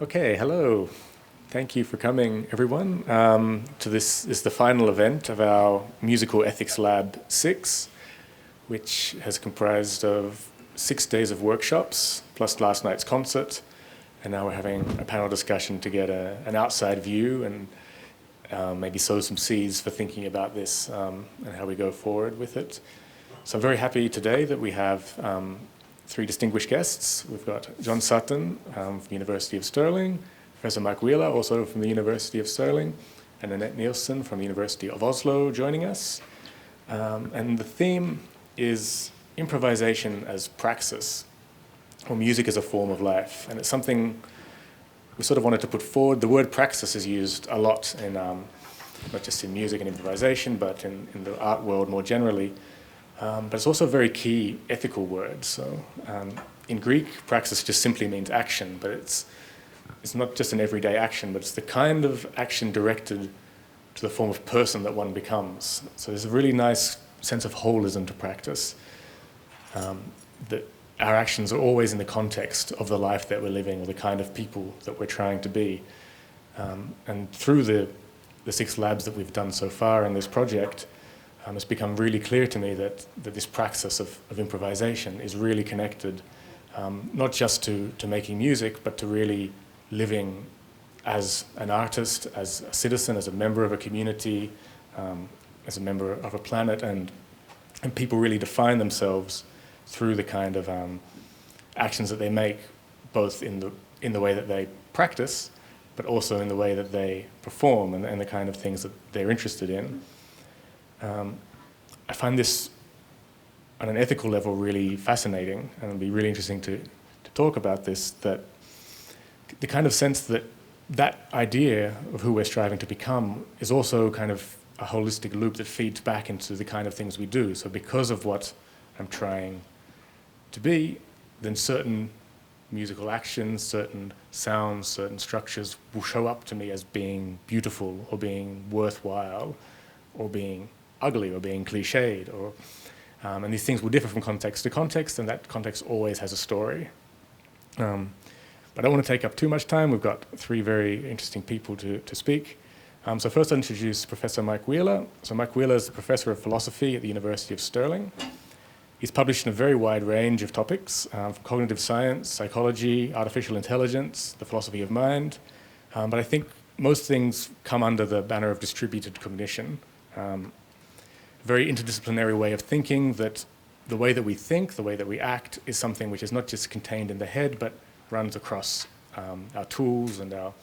Okay, hello. Thank you for coming, everyone. To this is the final event of our Musical Ethics Lab 6, which has comprised of 6 days of workshops, plus last night's concert, and now we're having a panel discussion to get an outside view and maybe sow some seeds for thinking about this and how we go forward with it. So I'm very happy today that we have 3 distinguished guests. We've got John Sutton from the University of Stirling, Professor Macquarie, also from the University of Stirling, and Nanette Nielsen from the University of Oslo joining us. And the theme is improvisation as praxis, or music as a form of life. And it's something we sort of wanted to put forward. The word praxis is used a lot in not just in music and improvisation, but in the art world more generally. But it's also a very key ethical word. So in Greek, praxis just simply means action, but it's not just an everyday action, but it's the kind of action directed to the form of person that one becomes. So there's a really nice sense of holism to practice, that our actions are always in the context of the life that we're living or the kind of people that we're trying to be. And through the 6 labs that we've done so far in this project, it's become really clear to me that this praxis of improvisation is really connected, not just to making music, but to really living as an artist, as a citizen, as a member of a community, as a member of a planet, and people really define themselves through the kind of actions that they make, both in the way that they practice, but also in the way that they perform and the kind of things that they're interested in. I find this on an ethical level really fascinating, and it'll be really interesting to talk about this, that the kind of sense that idea of who we're striving to become is also kind of a holistic loop that feeds back into the kind of things we do. So because of what I'm trying to be, then certain musical actions, certain sounds, certain structures will show up to me as being beautiful or being worthwhile or being ugly or being cliched, and these things will differ from context to context, and that context always has a story. But I don't want to take up too much time. We've got 3 very interesting people to speak. So first I'll introduce Professor Mike Wheeler. So Mike Wheeler is a professor of philosophy at the University of Stirling. He's published in a very wide range of topics, from cognitive science, psychology, artificial intelligence, the philosophy of mind. But I think most things come under the banner of distributed cognition. Very interdisciplinary way of thinking, that the way that we think, the way that we act is something which is not just contained in the head, but runs across our tools and our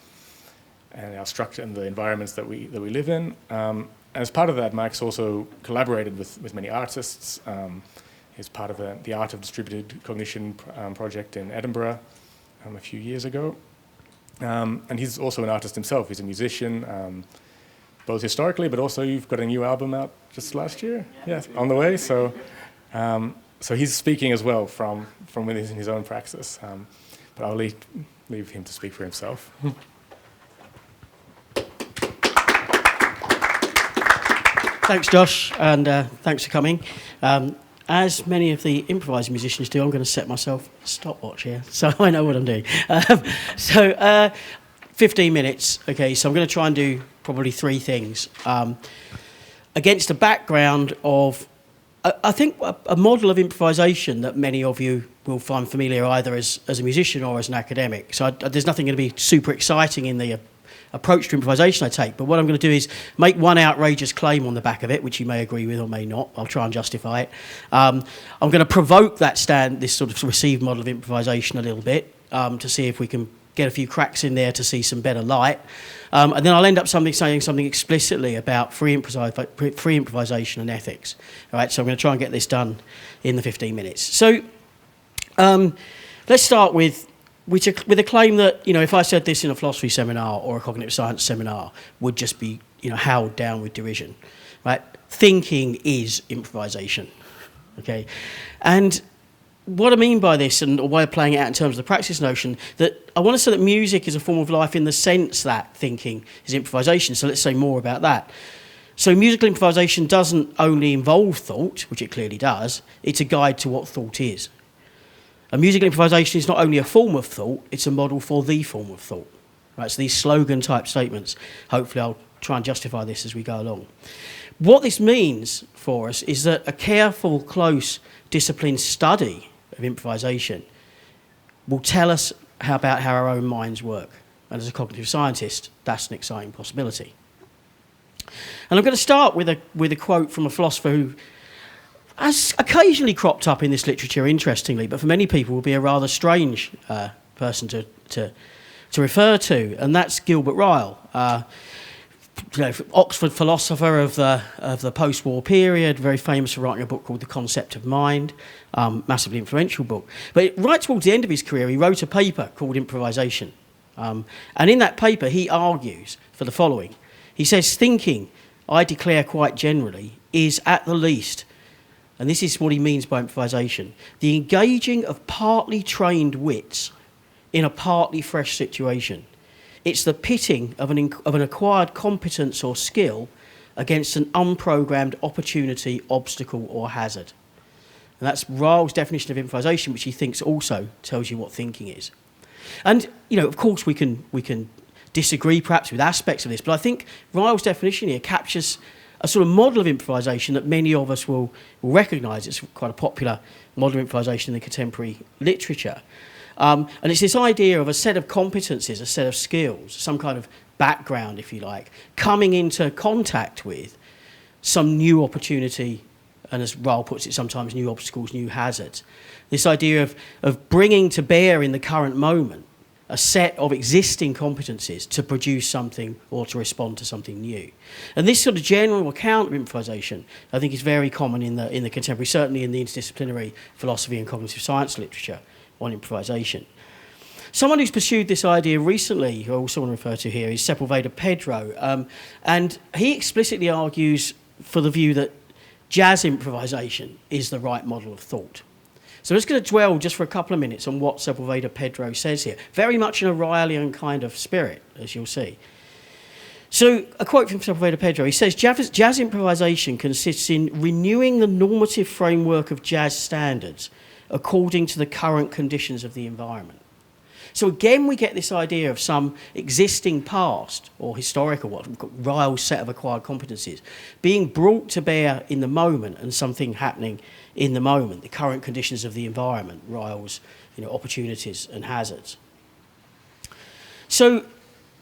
structure and the environments that we live in. And as part of that, Mike's also collaborated with many artists. He's part of the Art of Distributed Cognition project in Edinburgh a few years ago. And he's also an artist himself. He's a musician, both historically, but also you've got a new album out just last year, on the way. So he's speaking as well from within his own praxis. But I'll leave him to speak for himself. Thanks, Josh, and thanks for coming. As many of the improvising musicians do, I'm going to set myself a stopwatch here, so I know what I'm doing. 15 minutes, okay, so I'm going to try and do probably 3 things. Against a background of, I think, a model of improvisation that many of you will find familiar either as a musician or as an academic. So there's nothing going to be super exciting in the approach to improvisation I take, but what I'm going to do is make one outrageous claim on the back of it, which you may agree with or may not. I'll try and justify it. I'm going to provoke this sort of received model of improvisation a little bit to see if we can get a few cracks in there to see some better light. And then I'll end up saying something explicitly about free improvisation and ethics. All right, so I'm going to try and get this done in the 15 minutes. So let's start with a claim that, if I said this in a philosophy seminar or a cognitive science seminar, would just be, howled down with derision, right? Thinking is improvisation, okay? And what I mean by this, and a way of playing it out in terms of the praxis notion, that I want to say that music is a form of life in the sense that thinking is improvisation. So let's say more about that. So musical improvisation doesn't only involve thought, which it clearly does, it's a guide to what thought is. And musical improvisation is not only a form of thought, it's a model for the form of thought. Right, so these slogan-type statements, hopefully I'll try and justify this as we go along. What this means for us is that a careful, close, disciplined study of improvisation will tell us about how our own minds work. And as a cognitive scientist, that's an exciting possibility. And I'm going to start with a quote from a philosopher who has occasionally cropped up in this literature, interestingly, but for many people will be a rather strange person to refer to, and that's Gilbert Ryle. Oxford philosopher of the post-war period, very famous for writing a book called The Concept of Mind, massively influential book. But right towards the end of his career, he wrote a paper called Improvisation. And in that paper, he argues for the following. He says, thinking, I declare quite generally, is at the least, and this is what he means by improvisation, the engaging of partly trained wits in a partly fresh situation. It's the pitting of an acquired competence or skill against an unprogrammed opportunity, obstacle or hazard. And that's Ryle's definition of improvisation, which he thinks also tells you what thinking is. And, of course we can disagree perhaps with aspects of this, but I think Ryle's definition here captures a sort of model of improvisation that many of us will recognise. It's quite a popular model of improvisation in the contemporary literature. And it's this idea of a set of competencies, a set of skills, some kind of background, if you like, coming into contact with some new opportunity, and as Ryle puts it, sometimes new obstacles, new hazards. This idea of bringing to bear in the current moment a set of existing competencies to produce something or to respond to something new. And this sort of general account of improvisation, I think, is very common in the contemporary, certainly in the interdisciplinary philosophy and cognitive science literature on improvisation. Someone who's pursued this idea recently, who I also want to refer to here, is Sepulveda-Pedro, and he explicitly argues for the view that jazz improvisation is the right model of thought. So I'm just going to dwell just for a couple of minutes on what Sepulveda-Pedro says here, very much in a Rylean kind of spirit, as you'll see. So a quote from Sepulveda-Pedro, he says, jazz improvisation consists in renewing the normative framework of jazz standards according to the current conditions of the environment. So again, we get this idea of some existing past or historical, what Ryle's set of acquired competencies, being brought to bear in the moment and something happening in the moment, the current conditions of the environment, Ryle's opportunities and hazards. So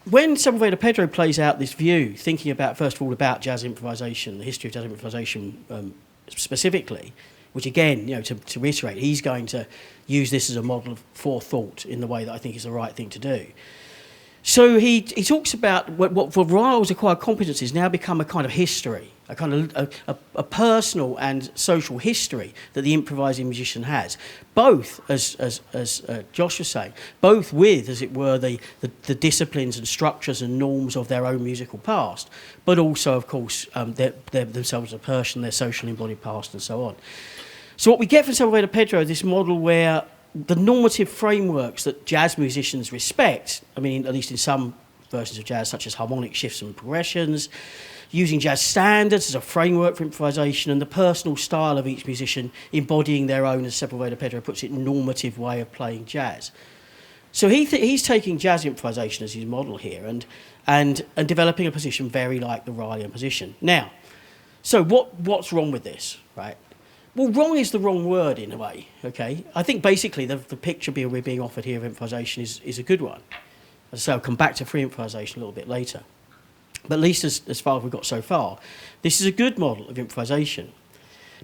when Sepulveda-Pedro plays out this view, thinking about, first of all, about jazz improvisation, the history of jazz improvisation specifically, which again, to reiterate, he's going to use this as a model of forethought in the way that I think is the right thing to do. So he talks about what for Ryle's acquired competencies now become a kind of history, a kind of a personal and social history that the improvising musician has, both, as Josh was saying, both with, as it were, the disciplines and structures and norms of their own musical past, but also, of course, themselves as a person, their social embodied past, and so on. So what we get from Sepulveda-Pedro is this model where the normative frameworks that jazz musicians respect, at least in some versions of jazz, such as harmonic shifts and progressions, using jazz standards as a framework for improvisation, and the personal style of each musician embodying their own, as Sepulveda-Pedro puts it, normative way of playing jazz. So he's taking jazz improvisation as his model here and developing a position very like the Rylean position. Now, so what's wrong with this, right? Well, wrong is the wrong word in a way, okay? I think basically the picture we're being offered here of improvisation is a good one. As I say, I'll come back to free improvisation a little bit later. But at least as far as we've got so far, this is a good model of improvisation.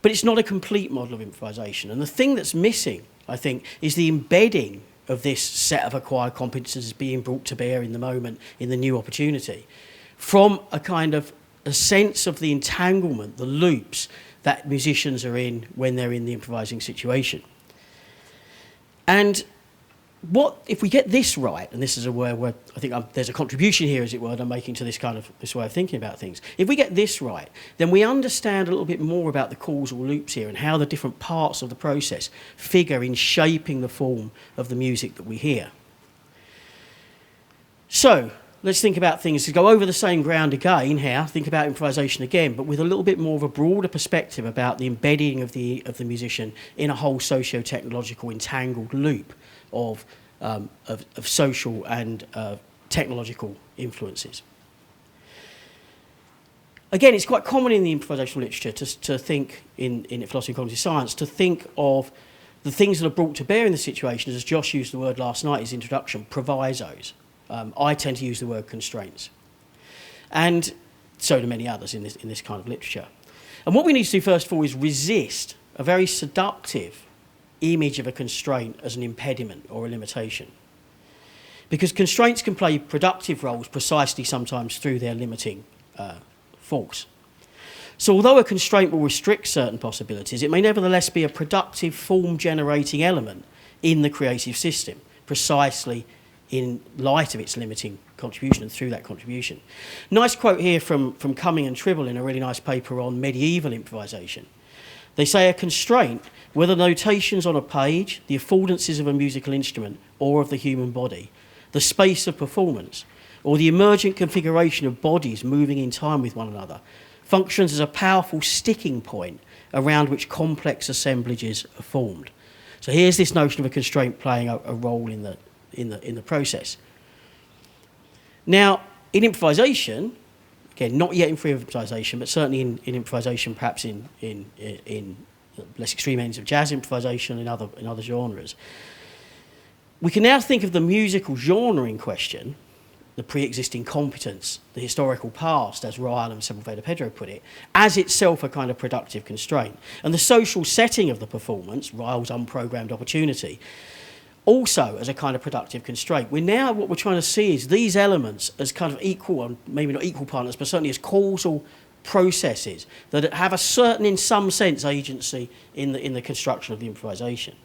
But it's not a complete model of improvisation. And the thing that's missing, I think, is the embedding of this set of acquired competences being brought to bear in the moment, in the new opportunity, from a kind of a sense of the entanglement, the loops that musicians are in when they're in the improvising situation. And what if we get this right, and this is where I think there's a contribution here, as it were, that I'm making to this way of thinking about things. If we get this right, then we understand a little bit more about the causal loops here and how the different parts of the process figure in shaping the form of the music that we hear. So let's think about things to go over the same ground again here, think about improvisation again, but with a little bit more of a broader perspective about the embedding of the musician in a whole socio-technological entangled loop of social and technological influences. Again, it's quite common in the improvisational literature to think, in philosophy and cognitive science, to think of the things that are brought to bear in the situation, as Josh used the word last night in his introduction, provisos. I tend to use the word constraints. And so do many others in this kind of literature. And what we need to do first of all is resist a very seductive image of a constraint as an impediment or a limitation. Because constraints can play productive roles precisely sometimes through their limiting force. So although a constraint will restrict certain possibilities, it may nevertheless be a productive form-generating element in the creative system, precisely in light of its limiting contribution and through that contribution. Nice quote here from Cumming and Tribble in a really nice paper on medieval improvisation. They say a constraint, whether notations on a page, the affordances of a musical instrument or of the human body, the space of performance, or the emergent configuration of bodies moving in time with one another, functions as a powerful sticking point around which complex assemblages are formed. So here's this notion of a constraint playing a role in the process. Now, in improvisation, again, not yet in free improvisation, but certainly in improvisation, perhaps in less extreme ends of jazz improvisation and other genres, we can now think of the musical genre in question, the pre-existing competence, the historical past, as Ryle and Sepulveda Pedro put it, as itself a kind of productive constraint. And the social setting of the performance, Ryle's unprogrammed opportunity, also as a kind of productive constraint. What we're trying to see is these elements as kind of equal, maybe not equal partners, but certainly as causal processes that have a certain, in some sense, agency in the construction of the improvisation.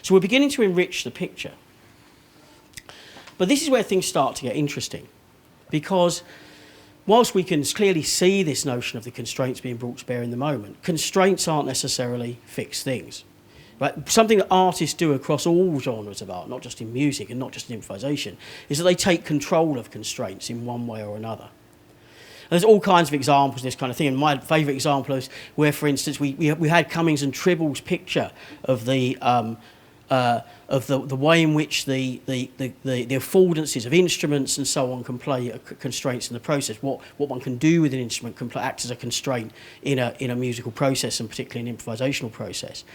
So we're beginning to enrich the picture. But this is where things start to get interesting, because whilst we can clearly see this notion of the constraints being brought to bear in the moment, constraints aren't necessarily fixed things. Right? Something that artists do across all genres of art, not just in music and not just in improvisation, is that they take control of constraints in one way or another. And there's all kinds of examples of this kind of thing. And my favourite example is where, for instance, we had Cummings and Tribble's picture of the way in which the affordances of instruments and so on can play constraints in the process. What one can do with an instrument can act as a constraint in a musical process, and particularly an improvisational process.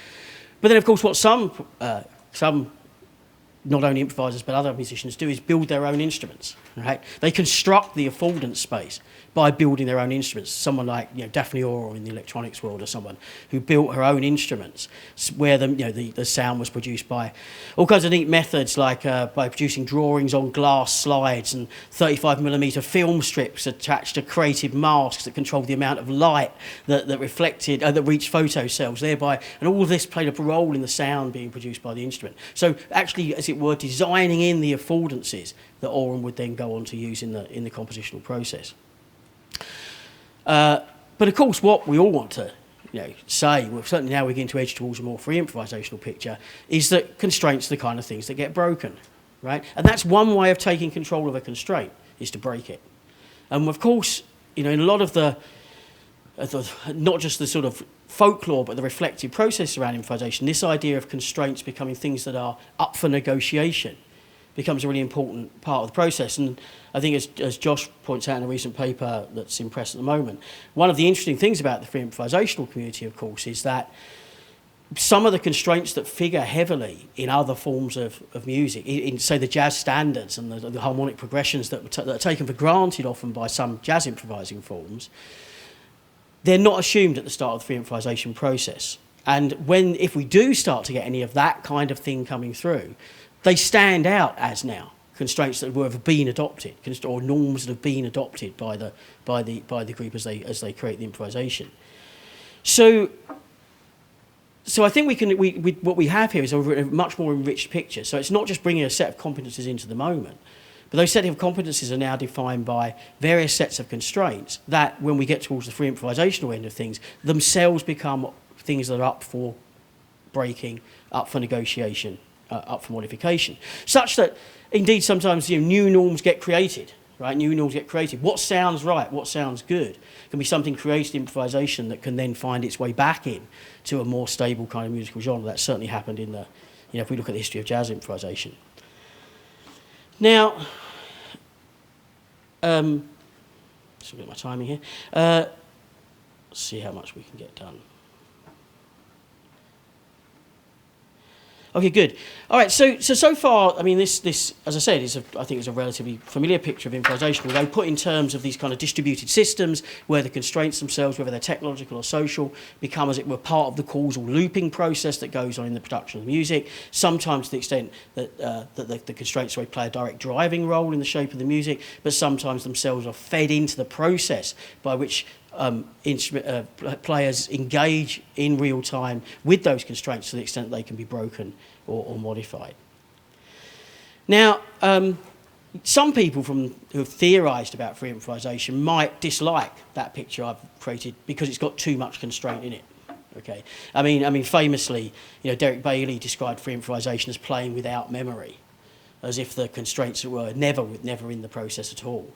But then, of course, what some not only improvisers but other musicians do is build their own instruments. Right? They construct the affordance space by building their own instruments. Someone like Daphne Orr in the electronics world, or someone who built her own instruments, where the sound was produced by all kinds of neat methods, like by producing drawings on glass slides and 35mm film strips attached to creative masks that controlled the amount of light that reflected that reached photocells, thereby, and all this played a role in the sound being produced by the instrument. So actually, as it were, designing in the affordances that Oren would then go on to use in the compositional process. But of course, what we all want to say, well, certainly now we're getting to edge towards a more free improvisational picture, is that constraints are the kind of things that get broken, right? And that's one way of taking control of a constraint, is to break it. And of course, in a lot of the not just the sort of folklore, but the reflective process around improvisation, this idea of constraints becoming things that are up for negotiation becomes a really important part of the process. And I think, as Josh points out in a recent paper that's in press at the moment, one of the interesting things about the free improvisational community, of course, is that some of the constraints that figure heavily in other forms of music, in say the jazz standards and the harmonic progressions that are taken for granted often by some jazz improvising forms, they're not assumed at the start of the free improvisation process. And if we do start to get any of that kind of thing coming through, they stand out as now constraints that have been adopted, or norms that have been adopted by the group as they create the improvisation. So I think what we have here is a much more enriched picture. So it's not just bringing a set of competencies into the moment, but those set of competencies are now defined by various sets of constraints that, when we get towards the free improvisational end of things, themselves become things that are up for breaking, up for negotiation, up for modification, such that indeed sometimes new norms get created, right? New norms get created. What sounds right? What sounds good? Can be something created in improvisation that can then find its way back in to a more stable kind of musical genre. That certainly happened in the, if we look at the history of jazz improvisation. Now, just look at my timing here. Let's see how much we can get done. Okay, good. All right, so far, I mean, this as I said, I think is a relatively familiar picture of improvisation, although put in terms of these kind of distributed systems where the constraints themselves, whether they're technological or social, become, as it were, part of the causal looping process that goes on in the production of music, sometimes to the extent that, the constraints play a direct driving role in the shape of the music, but sometimes themselves are fed into the process by which players engage in real time with those constraints to the extent that they can be broken or modified. Now, some people who have theorised about free improvisation might dislike that picture I've created because it's got too much constraint in it. Okay, I mean, famously, Derek Bailey described free improvisation as playing without memory, as if the constraints were never in the process at all.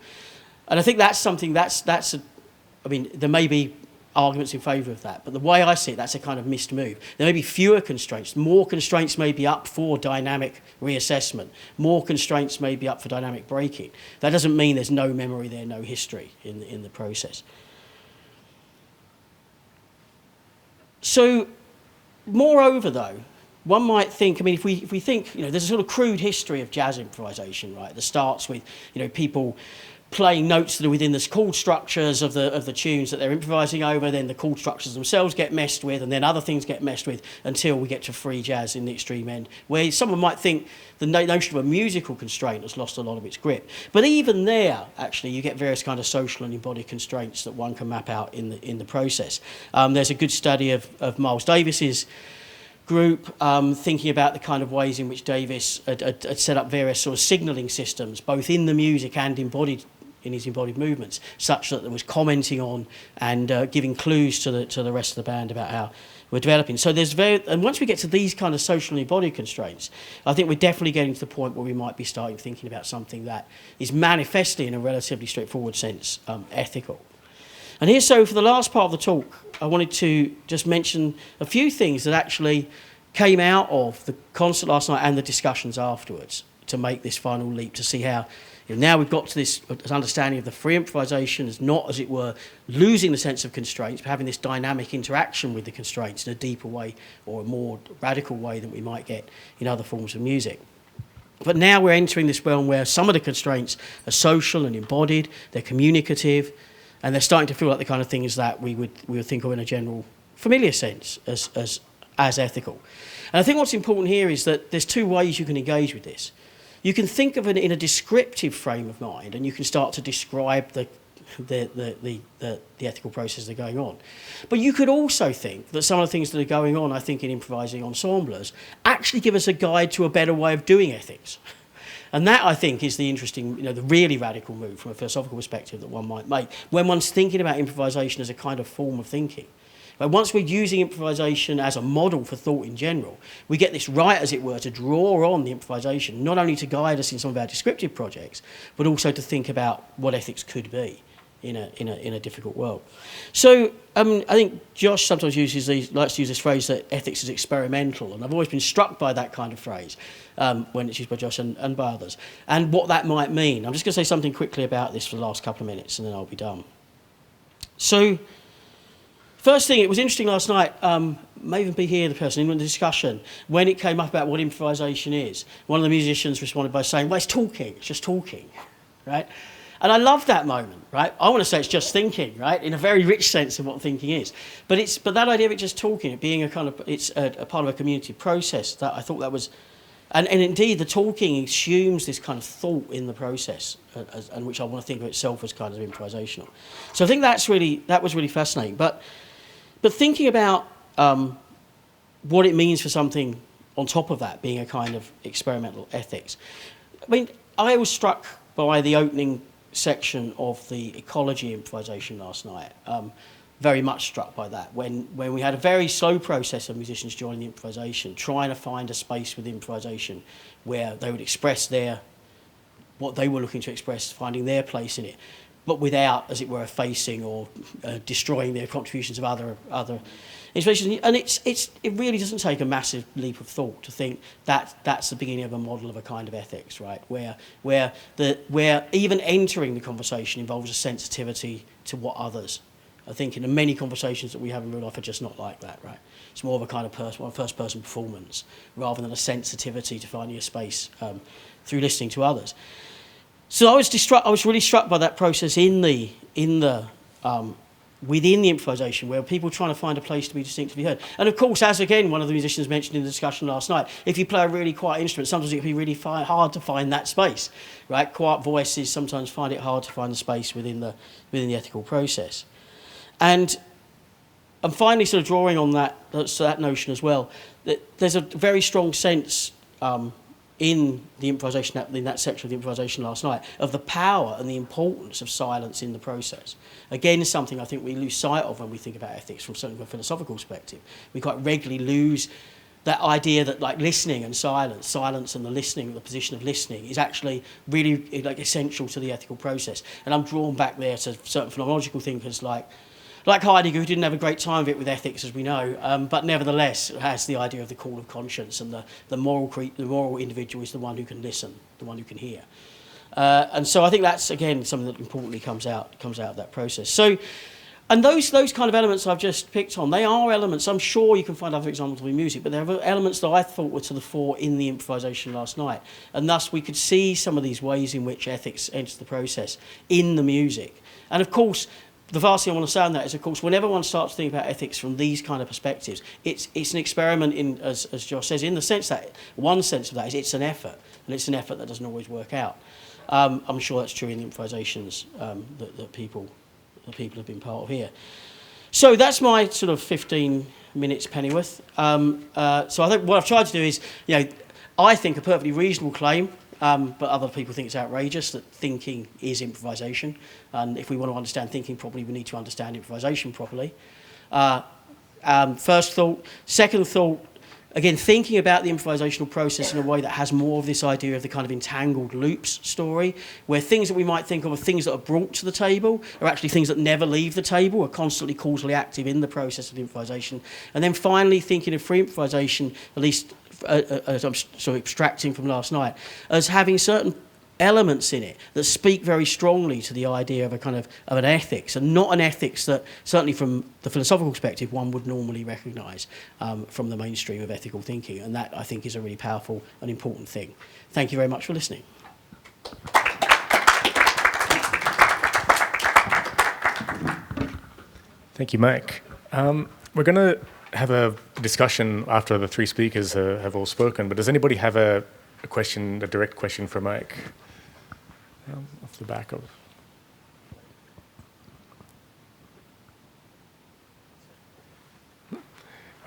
And I think that's something there may be arguments in favour of that, but the way I see it, that's a kind of missed move. There may be fewer constraints. More constraints may be up for dynamic reassessment. More constraints may be up for dynamic breaking. That doesn't mean there's no memory there, no history in the process. So, moreover, though, one might think, if we think, there's a sort of crude history of jazz improvisation, right, that starts with, people playing notes that are within the chord structures of the tunes that they're improvising over, then the chord structures themselves get messed with, and then other things get messed with until we get to free jazz in the extreme end, where someone might think the notion of a musical constraint has lost a lot of its grip. But even there, actually, you get various kind of social and embodied constraints that one can map out in the process. There's a good study of Miles Davis's group thinking about the kind of ways in which Davis had set up various sort of signalling systems, both in the music and in his embodied movements, such that there was commenting on and giving clues to the rest of the band about how we're developing. So and once we get to these kind of social and embodied constraints, I think we're definitely getting to the point where we might be starting thinking about something that is manifestly, in a relatively straightforward sense, ethical. And here, so for the last part of the talk, I wanted to just mention a few things that actually came out of the concert last night and the discussions afterwards to make this final leap, to see how now we've got to this understanding of the free improvisation as not, as it were, losing the sense of constraints, but having this dynamic interaction with the constraints in a deeper way or a more radical way than we might get in other forms of music. But now we're entering this realm where some of the constraints are social and embodied, they're communicative, and they're starting to feel like the kind of things that we would think of in a general familiar sense as ethical. And I think what's important here is that there's two ways you can engage with this. You can think of it in a descriptive frame of mind, and you can start to describe the ethical processes that are going on. But you could also think that some of the things that are going on, I think, in improvising ensembles, actually give us a guide to a better way of doing ethics. And that, I think, is the interesting, the really radical move from a philosophical perspective that one might make when one's thinking about improvisation as a kind of form of thinking. But once we're using improvisation as a model for thought in general, we get this right, as it were, to draw on the improvisation, not only to guide us in some of our descriptive projects, but also to think about what ethics could be in a difficult world. So I think Josh sometimes likes to use this phrase that ethics is experimental, and I've always been struck by that kind of phrase when it's used by Josh and by others, and what that might mean. I'm just going to say something quickly about this for the last couple of minutes, and then I'll be done. So, first thing, it was interesting last night, may even be here, the person in the discussion, when it came up about what improvisation is. One of the musicians responded by saying, well, it's talking, it's just talking, right? And I love that moment, right? I want to say it's just thinking, right? In a very rich sense of what thinking is. But that idea of it just talking, it being it's a part of a community process, that I thought that was, and indeed the talking assumes this kind of thought in the process, and which I want to think of itself as kind of improvisational. So I think that was really fascinating. But thinking about what it means for something on top of that being a kind of experimental ethics. I mean, I was struck by the opening section of the ecology improvisation last night. Very much struck by that. When we had a very slow process of musicians joining the improvisation, trying to find a space with improvisation where they would express what they were looking to express, finding their place in it, but without, as it were, effacing or destroying their contributions of other inspirations. And it really doesn't take a massive leap of thought to think that that's the beginning of a model of a kind of ethics, right? Where even entering the conversation involves a sensitivity to what others are thinking. And many conversations that we have in real life are just not like that, right? It's more of a kind of first-person performance rather than a sensitivity to finding a space through listening to others. So I was really struck by that process within the improvisation, where people are trying to find a place to be distinctively heard. And of course, as again one of the musicians mentioned in the discussion last night, if you play a really quiet instrument, sometimes it can be really hard to find that space, right? Quiet voices sometimes find it hard to find the space within the ethical process. And I'm finally sort of drawing on that notion as well, that there's a very strong sense in the improvisation, in that section of the improvisation last night, of the power and the importance of silence in the process. Again, something I think we lose sight of when we think about ethics from certainly a philosophical perspective. We quite regularly lose that idea that like listening and silence and the listening, the position of listening is actually really like essential to the ethical process. And I'm drawn back there to certain phenomenological thinkers like Heidegger, who didn't have a great time of it with ethics, as we know, but nevertheless has the idea of the call of conscience, and the moral individual is the one who can listen, the one who can hear. And so I think that's, again, something that importantly comes out of that process. So, and those kind of elements I've just picked on, they are elements, I'm sure you can find other examples in music, but they're elements that I thought were to the fore in the improvisation last night. And thus we could see some of these ways in which ethics enters the process in the music. And of course, the last thing I want to say on that is, of course, whenever one starts to think about ethics from these kind of perspectives, it's an experiment in, as Josh says, in the sense that one sense of that is it's an effort, and it's an effort that doesn't always work out. I'm sure that's true in the improvisations that people have been part of here. So that's my sort of 15 minutes Pennyworth. So I think what I've tried to do is, I think a perfectly reasonable claim. But other people think it's outrageous that thinking is improvisation. And if we want to understand thinking properly, we need to understand improvisation properly. First thought. Second thought, again, thinking about the improvisational process in a way that has more of this idea of the kind of entangled loops story, where things that we might think of are things that are brought to the table are actually things that never leave the table, are constantly causally active in the process of the improvisation. And then finally thinking of free improvisation, at least as I'm sort of abstracting from last night, as having certain elements in it that speak very strongly to the idea of a kind of an ethics, and not an ethics that, certainly from the philosophical perspective, one would normally recognise from the mainstream of ethical thinking. And that, I think, is a really powerful and important thing. Thank you very much for listening. Thank you, Mike. We're going to have a discussion after the three speakers have all spoken, but does anybody have a question, a direct question for Mike? Off the back of...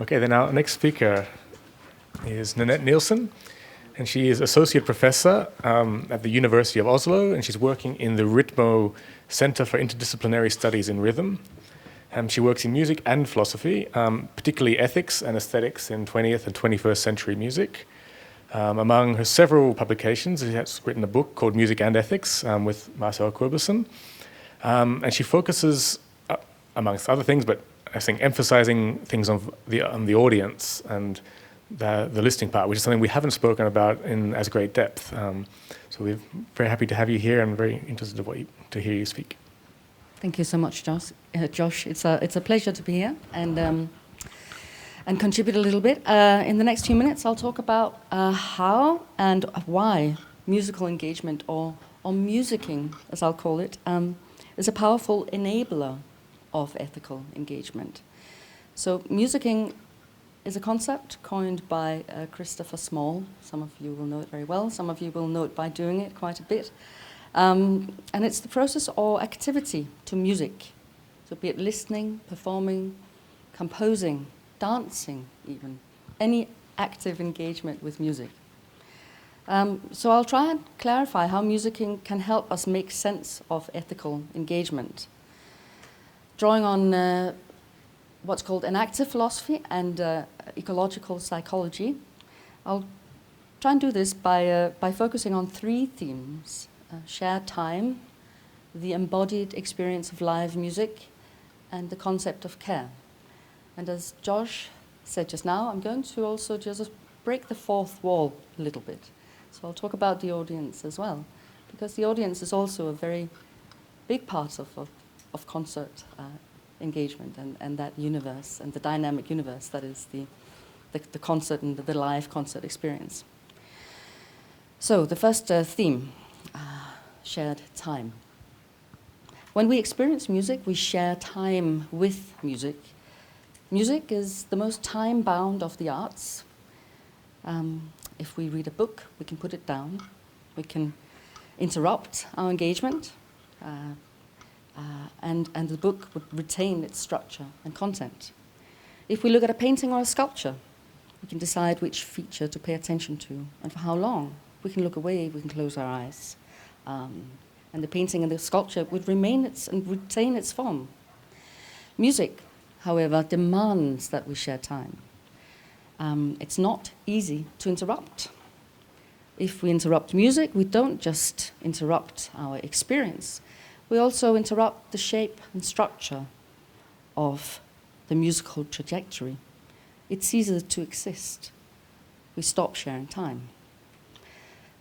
Okay, then our next speaker is Nanette Nielsen, and she is Associate Professor at the University of Oslo, and she's working in the Ritmo Center for Interdisciplinary Studies in Rhythm. She works in music and philosophy, particularly ethics and aesthetics in 20th and 21st century music. Among her several publications, she has written a book called Music and Ethics with Marcel Corbeson. And she focuses, amongst other things, but I think emphasizing things on the audience and the listening part, which is something we haven't spoken about in as great depth. So we're very happy to have you here and very interested to hear you speak. Thank you so much, Josh. It's a pleasure to be here and contribute a little bit. In the next few minutes, I'll talk about how and why musical engagement, or musicking, as I'll call it, is a powerful enabler of ethical engagement. So musicking is a concept coined by Christopher Small. Some of you will know it very well. Some of you will know it by doing it quite a bit. And it's the process or activity to music. So be it listening, performing, composing, dancing even, any active engagement with music. So I'll try and clarify how musicking can help us make sense of ethical engagement. Drawing on what's called enactive philosophy and ecological psychology, I'll try and do this by focusing on three themes. shared time, the embodied experience of live music, and the concept of care. And as Josh said just now, I'm going to also just break the fourth wall a little bit. So I'll talk about the audience as well, because the audience is also a very big part of concert engagement and that universe and the dynamic universe that is the concert and the live concert experience. So the first theme, shared time. When we experience music, we share time with music. Music is the most time-bound of the arts. If we read a book, we can put it down. We can interrupt our engagement, and the book would retain its structure and content. If we look at a painting or a sculpture, we can decide which feature to pay attention to and for how long. We can look away, we can close our eyes. And the painting and the sculpture would remain and retain its form. Music, however, demands that we share time. It's not easy to interrupt. If we interrupt music, we don't just interrupt our experience, we also interrupt the shape and structure of the musical trajectory. It ceases to exist. We stop sharing time.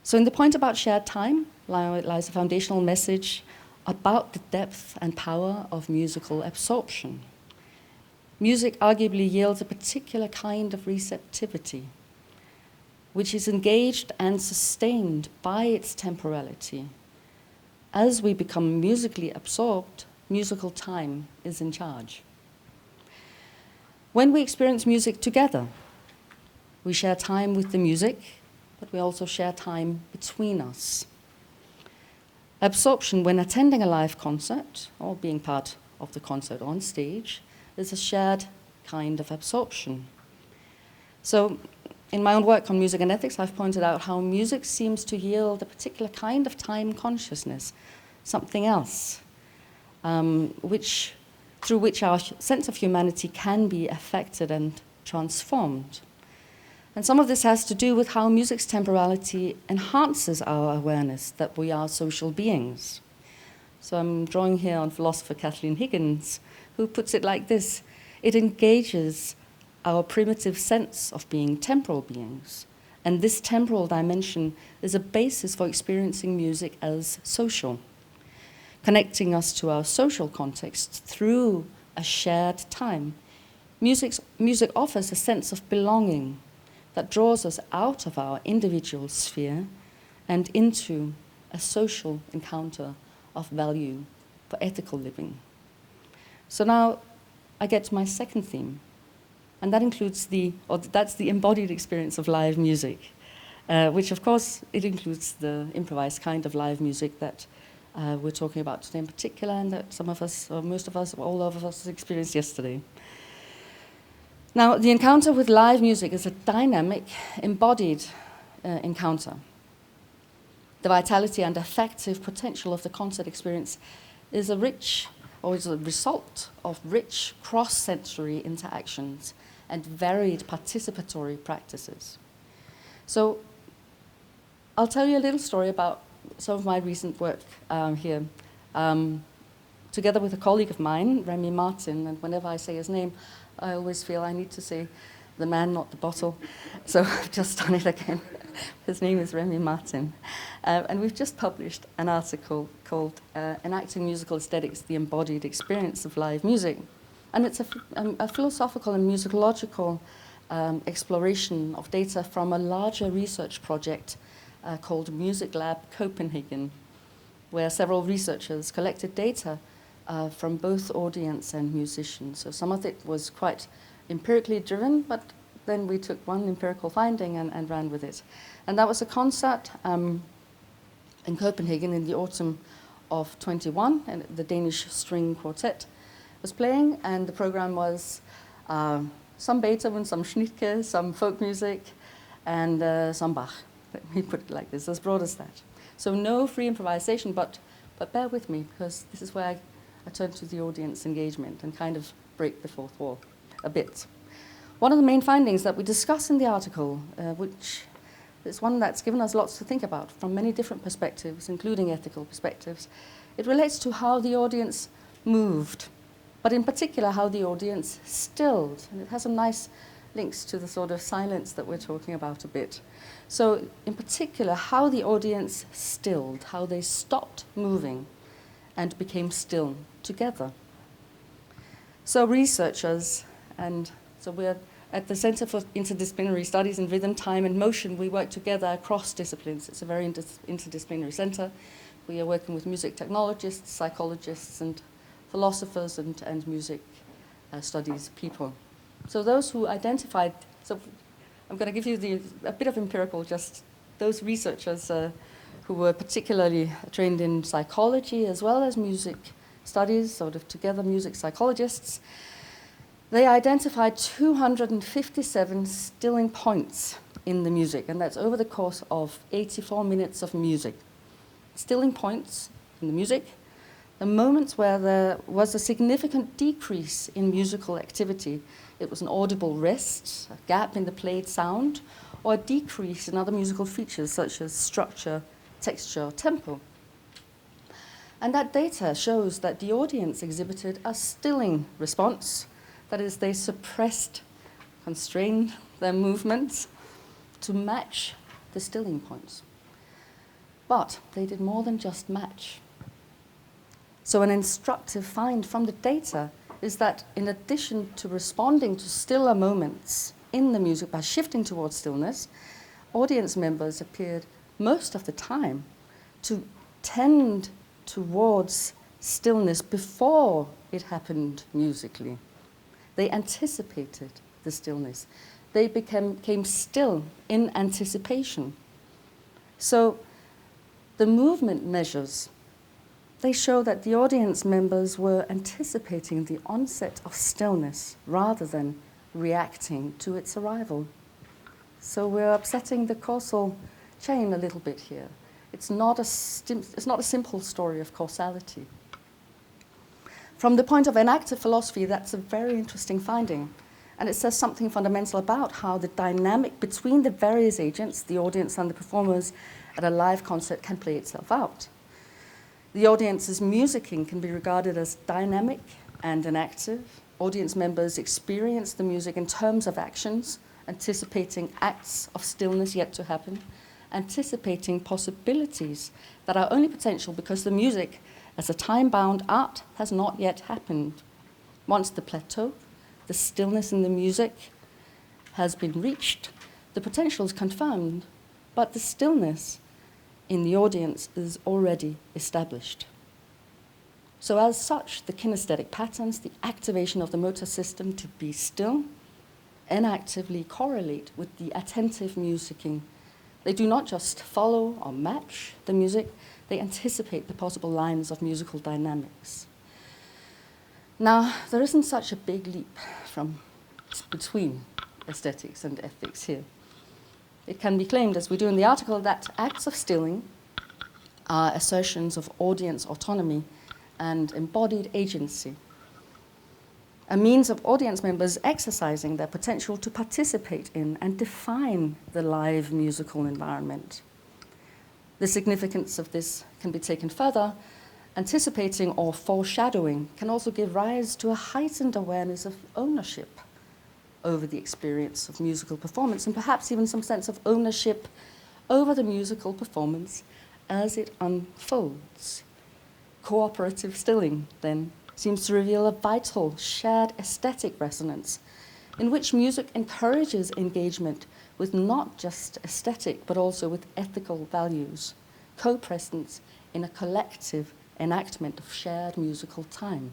So in the point about shared time lies a foundational message about the depth and power of musical absorption. Music arguably yields a particular kind of receptivity, which is engaged and sustained by its temporality. As we become musically absorbed, musical time is in charge. When we experience music together, we share time with the music, but we also share time between us. Absorption when attending a live concert or being part of the concert on stage is a shared kind of absorption. So in my own work on music and ethics, I've pointed out how music seems to yield a particular kind of time consciousness, something else, through which our sense of humanity can be affected and transformed. And some of this has to do with how music's temporality enhances our awareness that we are social beings. So I'm drawing here on philosopher Kathleen Higgins, who puts it like this: it engages our primitive sense of being temporal beings. And this temporal dimension is a basis for experiencing music as social, connecting us to our social context through a shared time. Music offers a sense of belonging that draws us out of our individual sphere and into a social encounter of value for ethical living. So now I get to my second theme, and that includes that's the embodied experience of live music, which of course it includes the improvised kind of live music that we're talking about today in particular, and that some of us, or most of us, or all of us experienced yesterday. Now, the encounter with live music is a dynamic, embodied encounter. The vitality and affective potential of the concert experience is a result of rich cross-sensory interactions and varied participatory practices. So I'll tell you a little story about some of my recent work here. Together with a colleague of mine, Remy Martin, and whenever I say his name, I always feel I need to say the man, not the bottle. So I've just done it again. His name is Remy Martin. And we've just published an article called Enacting Musical Aesthetics, the Embodied Experience of Live Music. And it's a philosophical and musicological exploration of data from a larger research project called Music Lab Copenhagen, where several researchers collected data from both audience and musicians. So some of it was quite empirically driven, but then we took one empirical finding and ran with it. And that was a concert in Copenhagen in the autumn of 21, and the Danish String Quartet was playing, and the program was some Beethoven, some Schnittke, some folk music, and some Bach. Let me put it like this, as broad as that. So no free improvisation, but bear with me, because this is where I turn to the audience engagement and kind of break the fourth wall a bit. One of the main findings that we discuss in the article, which It's one that's given us lots to think about from many different perspectives, including ethical perspectives. It relates to how the audience moved, but in particular how the audience stilled. And it has some nice links to the sort of silence that we're talking about a bit. So in particular, how the audience stilled, how they stopped moving and became still together. So researchers, and so we're at the Center for Interdisciplinary Studies in Rhythm, Time and Motion, we work together across disciplines. It's a very interdisciplinary center. We are working with music technologists, psychologists, and philosophers, and music studies people. So those who identified, so I'm going to give you a bit of empirical, just those researchers who were particularly trained in psychology as well as music studies, sort of together music psychologists. They identified 257 stilling points in the music, and that's over the course of 84 minutes of music. Stilling points in the music, the moments where there was a significant decrease in musical activity. It was an audible rest, a gap in the played sound, or a decrease in other musical features such as structure, texture, tempo. And that data shows that the audience exhibited a stilling response. That is, they suppressed, constrained their movements to match the stilling points. But they did more than just match. So an instructive find from the data is that in addition to responding to stiller moments in the music by shifting towards stillness, audience members appeared most of the time to tend towards stillness before it happened musically. They anticipated the stillness. They became still in anticipation. So the movement measures, they show that the audience members were anticipating the onset of stillness rather than reacting to its arrival. So we're upsetting the causal chain a little bit here. It's not a simple story of causality. From the point of enactive philosophy, that's a very interesting finding. And it says something fundamental about how the dynamic between the various agents, the audience and the performers, at a live concert can play itself out. The audience's musicking can be regarded as dynamic and enactive. Audience members experience the music in terms of actions, anticipating acts of stillness yet to happen, anticipating possibilities that are only potential because the music, as a time-bound art, has not yet happened. Once the plateau, the stillness in the music, has been reached, the potential is confirmed, but the stillness in the audience is already established. So as such, the kinesthetic patterns, the activation of the motor system to be still, inactively correlate with the attentive musicking. They do not just follow or match the music, they anticipate the possible lines of musical dynamics. Now, there isn't such a big leap between aesthetics and ethics here. It can be claimed, as we do in the article, that acts of stilling are assertions of audience autonomy and embodied agency, a means of audience members exercising their potential to participate in and define the live musical environment. The significance of this can be taken further. Anticipating or foreshadowing can also give rise to a heightened awareness of ownership over the experience of musical performance, and perhaps even some sense of ownership over the musical performance as it unfolds. Cooperative stilling, then, seems to reveal a vital, shared aesthetic resonance in which music encourages engagement with not just aesthetic, but also with ethical values, co-presence in a collective enactment of shared musical time.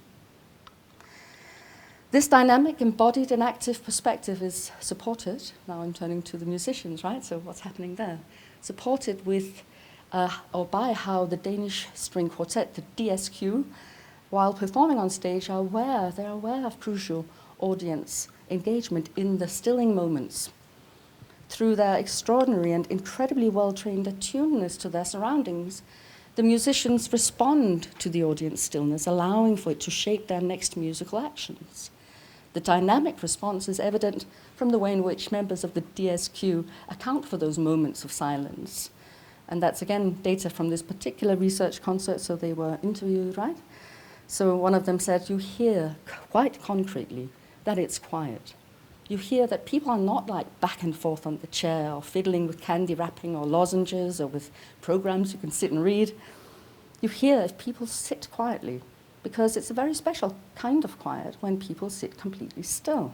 This dynamic, embodied and active perspective is supported, now I'm turning to the musicians, right? So what's happening there? Supported with, or by how the Danish string quartet, the DSQ, while performing on stage, they're aware of crucial audience engagement in the stilling moments. Through their extraordinary and incredibly well-trained attuneness to their surroundings, the musicians respond to the audience stillness, allowing for it to shape their next musical actions. The dynamic response is evident from the way in which members of the DSQ account for those moments of silence. And that's, again, data from this particular research concert, so they were interviewed, right? So one of them said, you hear quite concretely that it's quiet. You hear that people are not like back and forth on the chair or fiddling with candy wrapping or lozenges or with programs you can sit and read. You hear if people sit quietly, because it's a very special kind of quiet when people sit completely still.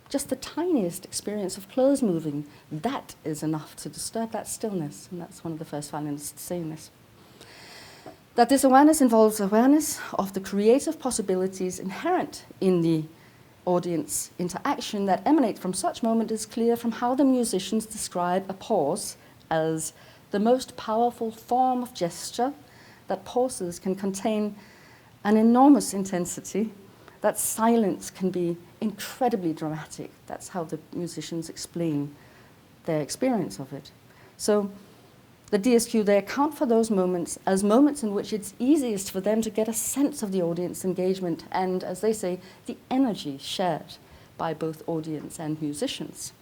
Just the tiniest experience of clothes moving, that is enough to disturb that stillness. And that's one of the first violinists saying this. That this awareness involves awareness of the creative possibilities inherent in the audience interaction that emanate from such moment is clear from how the musicians describe a pause as the most powerful form of gesture, that pauses can contain an enormous intensity, that silence can be incredibly dramatic. That's how the musicians explain their experience of it. So the DSQ, they account for those moments as moments in which it's easiest for them to get a sense of the audience engagement and, as they say, the energy shared by both audience and musicians.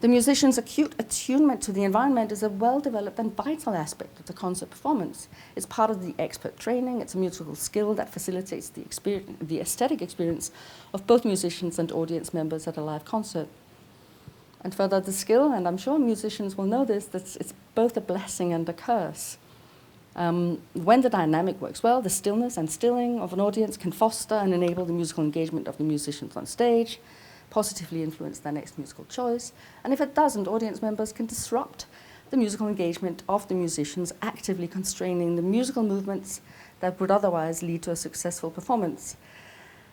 The musician's acute attunement to the environment is a well-developed and vital aspect of the concert performance. It's part of the expert training. It's a musical skill that facilitates the aesthetic experience of both musicians and audience members at a live concert. And further, the skill, and I'm sure musicians will know this, that it's both a blessing and a curse. When the dynamic works well, the stillness and stilling of an audience can foster and enable the musical engagement of the musicians on stage, positively influence their next musical choice. And if it doesn't, audience members can disrupt the musical engagement of the musicians, actively constraining the musical movements that would otherwise lead to a successful performance.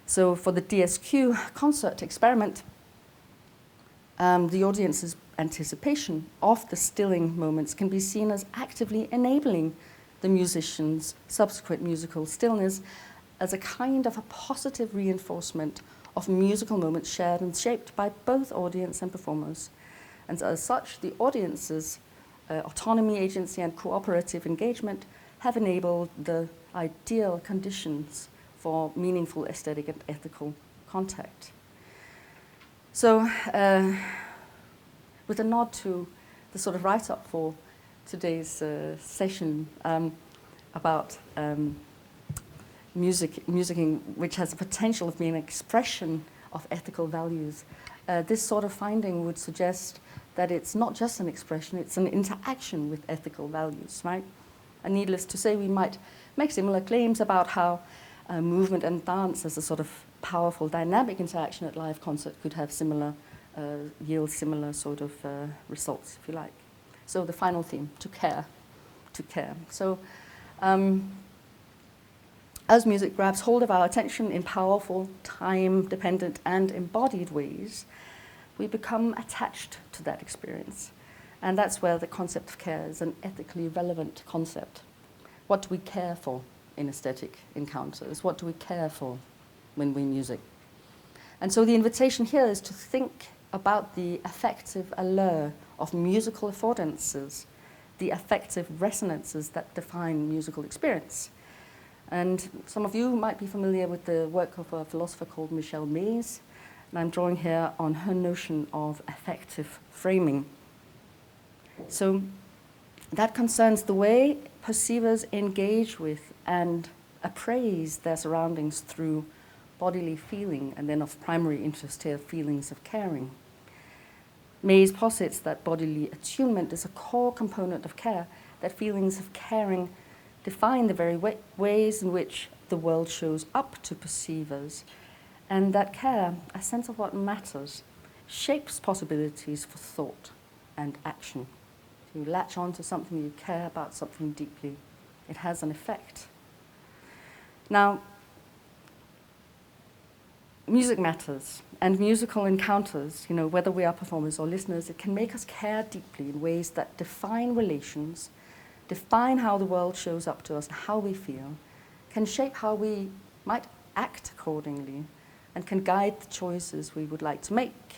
So for the DSQ concert experiment, the audience's anticipation of the stilling moments can be seen as actively enabling the musician's subsequent musical stillness as a kind of a positive reinforcement of musical moments shared and shaped by both audience and performers. And as such, the audience's autonomy, agency, and cooperative engagement have enabled the ideal conditions for meaningful aesthetic and ethical contact. So, with a nod to the sort of write-up for today's session about musicking, which has the potential of being an expression of ethical values, this sort of finding would suggest that it's not just an expression, it's an interaction with ethical values, right? And needless to say, we might make similar claims about how movement and dance as a sort of powerful dynamic interaction at live concert could have similar, yield similar sort of results, if you like. So the final theme, to care. So as music grabs hold of our attention in powerful, time-dependent, and embodied ways, we become attached to that experience. And that's where the concept of care is an ethically relevant concept. What do we care for in aesthetic encounters? What do we care for when we music? And so the invitation here is to think about the affective allure of musical affordances, the affective resonances that define musical experience. And some of you might be familiar with the work of a philosopher called Michelle Mays, and I'm drawing here on her notion of affective framing. So that concerns the way perceivers engage with and appraise their surroundings through bodily feeling, and then of primary interest here, feelings of caring. Mays posits that bodily attunement is a core component of care, that feelings of caring define the very ways in which the world shows up to perceivers, and that care, a sense of what matters, shapes possibilities for thought and action. If you latch on to something, you care about something deeply, it has an effect. Now, music matters, and musical encounters, whether we are performers or listeners, it can make us care deeply in ways that define relations, define how the world shows up to us and how we feel, can shape how we might act accordingly, and can guide the choices we would like to make.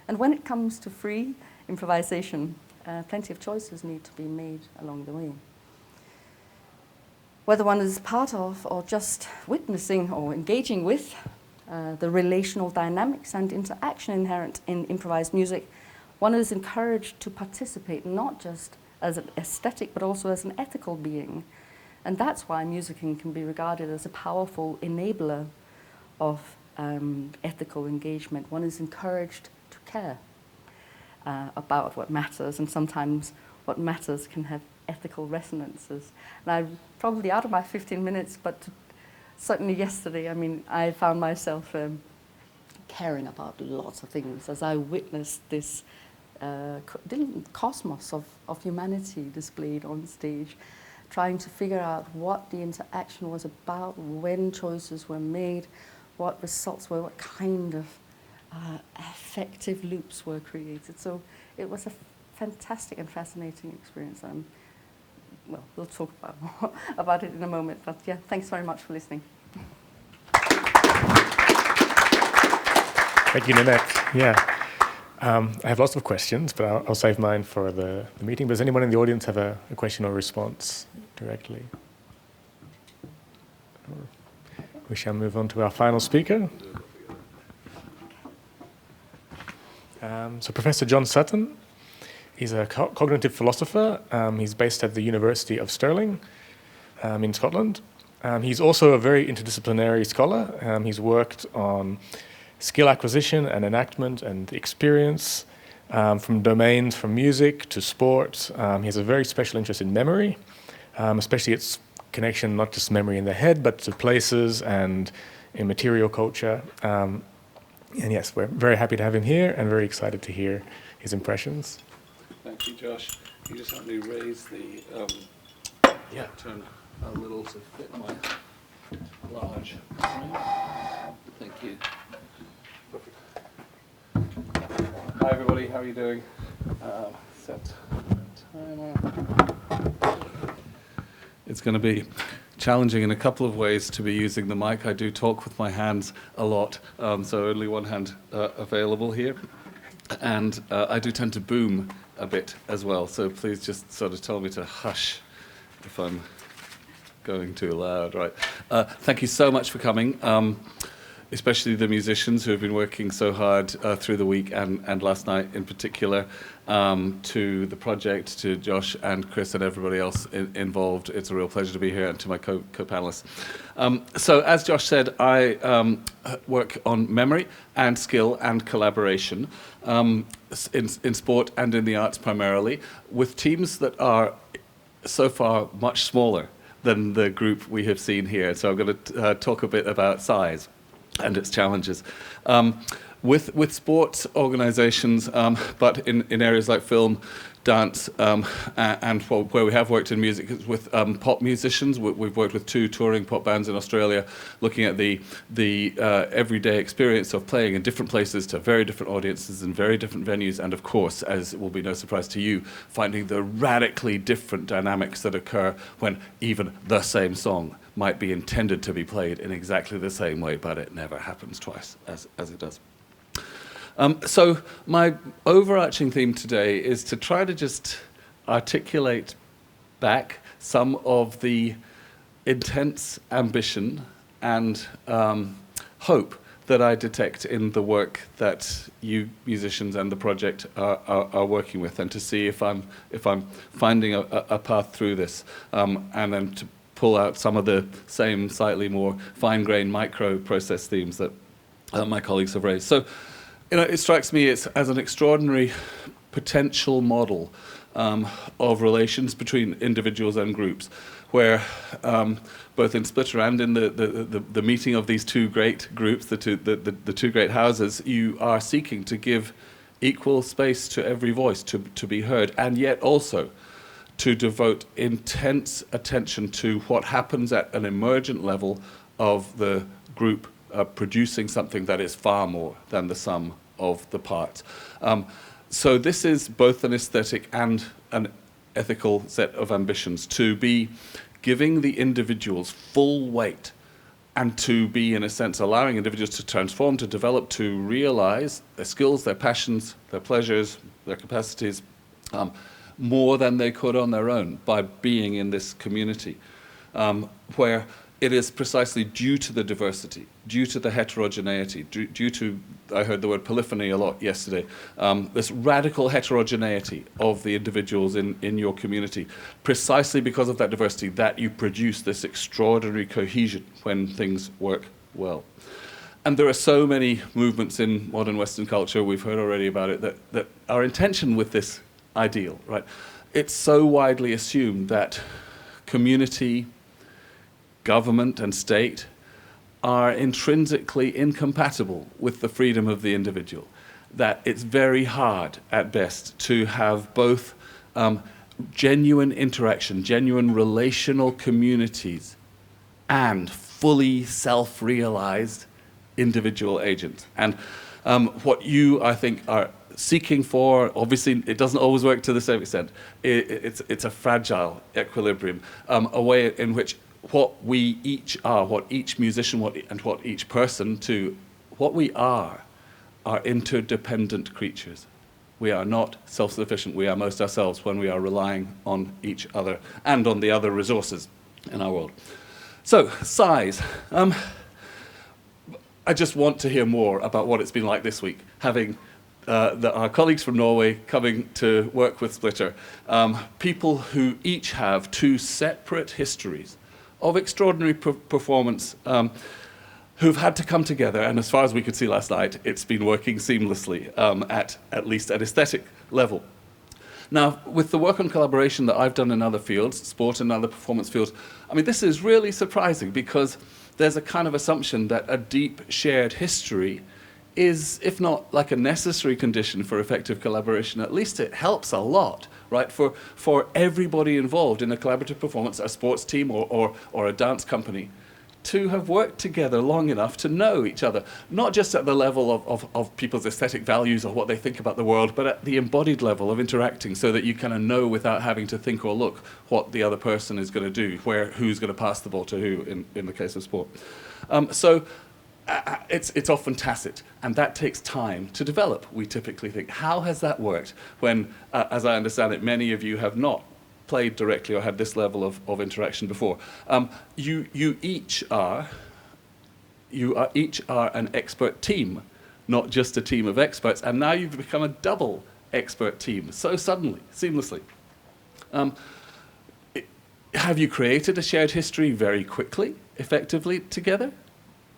And when it comes to free improvisation, plenty of choices need to be made along the way. Whether one is part of or just witnessing or engaging with the relational dynamics and interaction inherent in improvised music, one is encouraged to participate not just as an aesthetic but also as an ethical being. And that's why music can be regarded as a powerful enabler of ethical engagement. One is encouraged to care about what matters, and sometimes what matters can have ethical resonances. And I'm probably out of my 15 minutes, but certainly yesterday, I mean, I found myself caring about lots of things as I witnessed this cosmos of humanity displayed on stage, trying to figure out what the interaction was about, when choices were made, what results were, what kind of effective loops were created. So it was a fantastic and fascinating experience. Well, we'll talk more about it in a moment, but yeah, thanks very much for listening. Thank you, Nanette. Yeah. I have lots of questions, but I'll save mine for the meeting. Does anyone in the audience have a question or response directly? We shall move on to our final speaker. So Professor John Sutton, he's a cognitive philosopher. He's based at the University of Stirling in Scotland. He's also a very interdisciplinary scholar. He's worked on skill acquisition and enactment and experience from domains from music to sport. He has a very special interest in memory, especially its connection, not just memory in the head, but to places and in material culture. And yes, we're very happy to have him here and very excited to hear his impressions. Thank you, Josh. You just help me raise the turn a little to fit my large frame. Thank you. Perfect. Hi, everybody. How are you doing? Set timer. It's going to be challenging in a couple of ways to be using the mic. I do talk with my hands a lot, so only one hand available here. And I do tend to boom a bit as well, so please just sort of tell me to hush if I'm going too loud. Right. Thank you so much for coming, especially the musicians who have been working so hard through the week and last night in particular, to the project, to Josh and Chris and everybody else involved. It's a real pleasure to be here, and to my co-panelists. So as Josh said, I work on memory and skill and collaboration in sport and in the arts primarily, with teams that are so far much smaller than the group we have seen here. So I'm going to talk a bit about size and its challenges. With sports organizations, but in areas like film, dance, and where we have worked in music is with pop musicians. We've worked with 2 touring pop bands in Australia, looking at the everyday experience of playing in different places to very different audiences in very different venues, and of course, as it will be no surprise to you, finding the radically different dynamics that occur when even the same song might be intended to be played in exactly the same way, but it never happens twice as it does. So my overarching theme today is to try to just articulate back some of the intense ambition and hope that I detect in the work that you musicians and the project are working with, and to see if I'm finding a path through this, and then to pull out some of the same slightly more fine-grained micro-process themes that my colleagues have raised. So, it strikes me as an extraordinary potential model of relations between individuals and groups, where both in Splitter and in the meeting of these 2 great groups, the two great houses, you are seeking to give equal space to every voice to be heard, and yet also to devote intense attention to what happens at an emergent level of the group producing something that is far more than the sum of the parts. So this is both an aesthetic and an ethical set of ambitions, to be giving the individuals full weight, and to be, in a sense, allowing individuals to transform, to develop, to realize their skills, their passions, their pleasures, their capacities, more than they could on their own by being in this community, where it is precisely due to the diversity, due to the heterogeneity, due to, I heard the word polyphony a lot yesterday, this radical heterogeneity of the individuals in your community, precisely because of that diversity, that you produce this extraordinary cohesion when things work well. And there are so many movements in modern Western culture, we've heard already about it, that are in tension with this ideal, right? It's so widely assumed that community, government and state are intrinsically incompatible with the freedom of the individual, that it's very hard at best to have both genuine interaction, genuine relational communities, and fully self-realized individual agents. And what you, I think, are seeking for, obviously it doesn't always work to the same extent, it's a fragile equilibrium, a way in which what we each are, what each musician and what each person what we are interdependent creatures. We are not self-sufficient. We are most ourselves when we are relying on each other and on the other resources in our world. So, size. I just want to hear more about what it's been like this week, having our colleagues from Norway coming to work with Splitter, people who each have two separate histories of extraordinary performance, who've had to come together, and as far as we could see last night, it's been working seamlessly at least at aesthetic level. Now, with the work on collaboration that I've done in other fields, sport and other performance fields, I mean, this is really surprising because there's a kind of assumption that a deep shared history is, if not like a necessary condition for effective collaboration, at least it helps a lot, right? For everybody involved in a collaborative performance, a sports team or a dance company, to have worked together long enough to know each other, not just at the level of people's aesthetic values or what they think about the world, but at the embodied level of interacting, so that you kind of know without having to think or look what the other person is going to do, who's going to pass the ball to who in the case of sport. It's often tacit, and that takes time to develop, we typically think. How has that worked when, as I understand it, many of you have not played directly or had this level of interaction before? You each are an expert team, not just a team of experts, and now you've become a double expert team, so suddenly, seamlessly. Have you created a shared history very quickly, effectively together?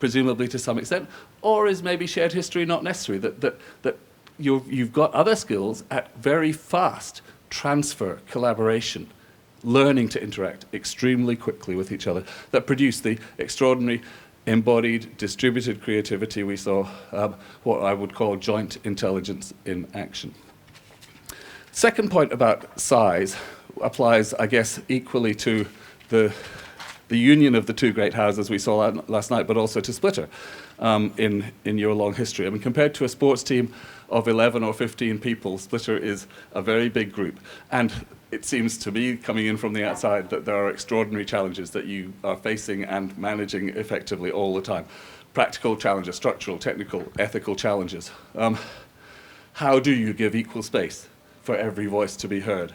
Presumably to some extent, or is maybe shared history not necessary, that you've got other skills at very fast transfer, collaboration, learning to interact extremely quickly with each other, that produce the extraordinary embodied, distributed creativity we saw, what I would call joint intelligence in action. Second point about size applies, I guess, equally to the union of the two great houses we saw last night, but also to Splitter in your long history. I mean, compared to a sports team of 11 or 15 people, Splitter is a very big group. And it seems to me, coming in from the outside, that there are extraordinary challenges that you are facing and managing effectively all the time. Practical challenges, structural, technical, ethical challenges. How do you give equal space for every voice to be heard?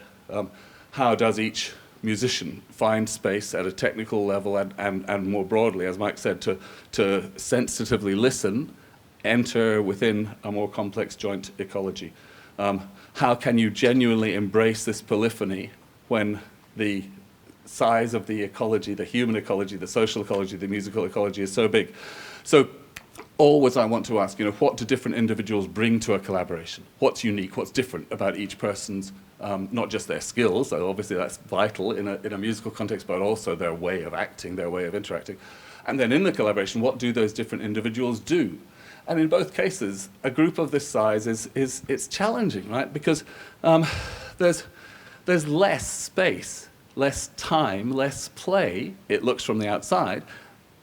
How does each musician find space at a technical level and more broadly, as Mike said, to sensitively listen, enter within a more complex joint ecology? How can you genuinely embrace this polyphony when the size of the ecology, the human ecology, the social ecology, the musical ecology is so big? So always I want to ask, what do different individuals bring to a collaboration? What's unique? What's different about each person's, not just their skills, so obviously that's vital in a musical context, but also their way of acting, their way of interacting. And then in the collaboration, what do those different individuals do? And in both cases, a group of this size it's challenging, right? Because there's less space, less time, less play, it looks from the outside,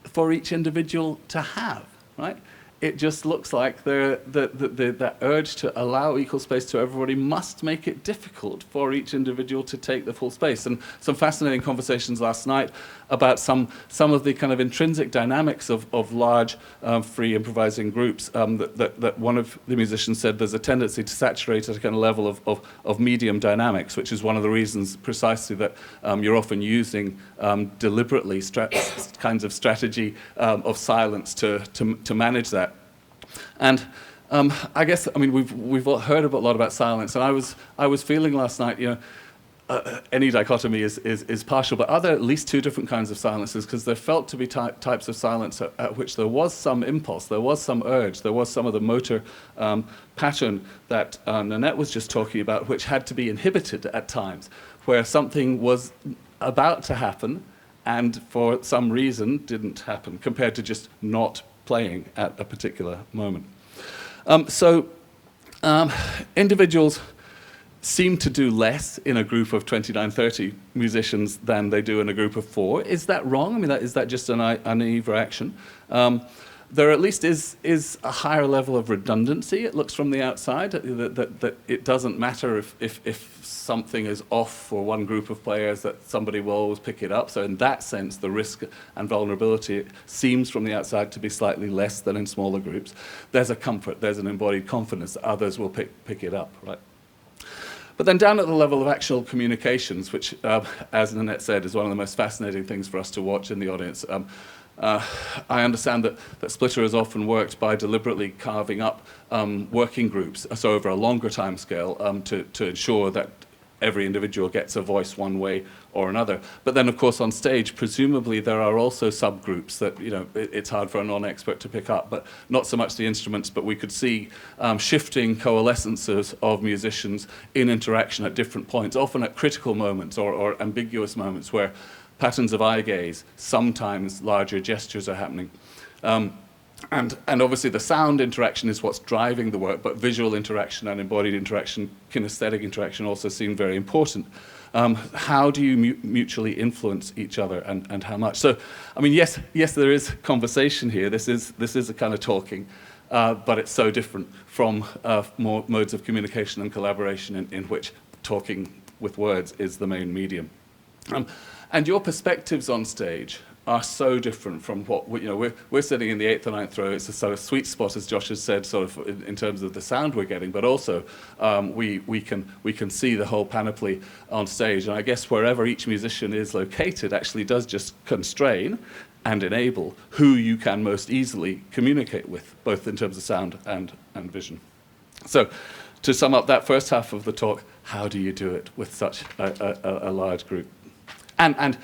for each individual to have, right? it just looks like that urge to allow equal space to everybody must make it difficult for each individual to take the full space. And some fascinating conversations last night about some of the kind of intrinsic dynamics of large free improvising groups. That one of the musicians said there's a tendency to saturate at a kind of level of medium dynamics, which is one of the reasons precisely that you're often using deliberately kinds of strategy of silence to manage that. And I guess, I mean, we've all heard a lot about silence, and I was feeling last night, any dichotomy is partial, but are there at least two different kinds of silences? Because there felt to be types of silence at which there was some impulse, there was some urge, there was some of the motor pattern that Nanette was just talking about, which had to be inhibited at times, where something was about to happen and for some reason didn't happen, compared to just not playing at a particular moment. Individuals seem to do less in a group of 29, 30 musicians than they do in a group of 4. Is that wrong? I mean, is that just a naive reaction? There at least is a higher level of redundancy, it looks from the outside, that it doesn't matter if something is off for one group of players, that somebody will always pick it up. So in that sense, the risk and vulnerability seems from the outside to be slightly less than in smaller groups. There's a comfort, there's an embodied confidence that others will pick it up, right? But then down at the level of actual communications, which, as Nanette said, is one of the most fascinating things for us to watch in the audience. I understand that Splitter has often worked by deliberately carving up working groups, so over a longer time scale, to ensure that every individual gets a voice one way or another. But then, of course, on stage, presumably there are also subgroups that, it's hard for a non-expert to pick up, but not so much the instruments, but we could see shifting coalescences of musicians in interaction at different points, often at critical moments or ambiguous moments where patterns of eye gaze, sometimes larger gestures are happening. And obviously the sound interaction is what's driving the work, but visual interaction and embodied interaction, kinesthetic interaction also seem very important. How do you mutually influence each other, and how much? So, I mean, yes, there is conversation here. This is a kind of talking, but it's so different from more modes of communication and collaboration in which talking with words is the main medium. And your perspectives on stage are so different from what we're sitting in the 8th or 9th row. It's a sort of sweet spot, as Josh has said, sort of in terms of the sound we're getting, but also we can see the whole panoply on stage. And I guess wherever each musician is located actually does just constrain and enable who you can most easily communicate with, both in terms of sound and vision. So, to sum up that first half of the talk, how do you do it with such a large group? And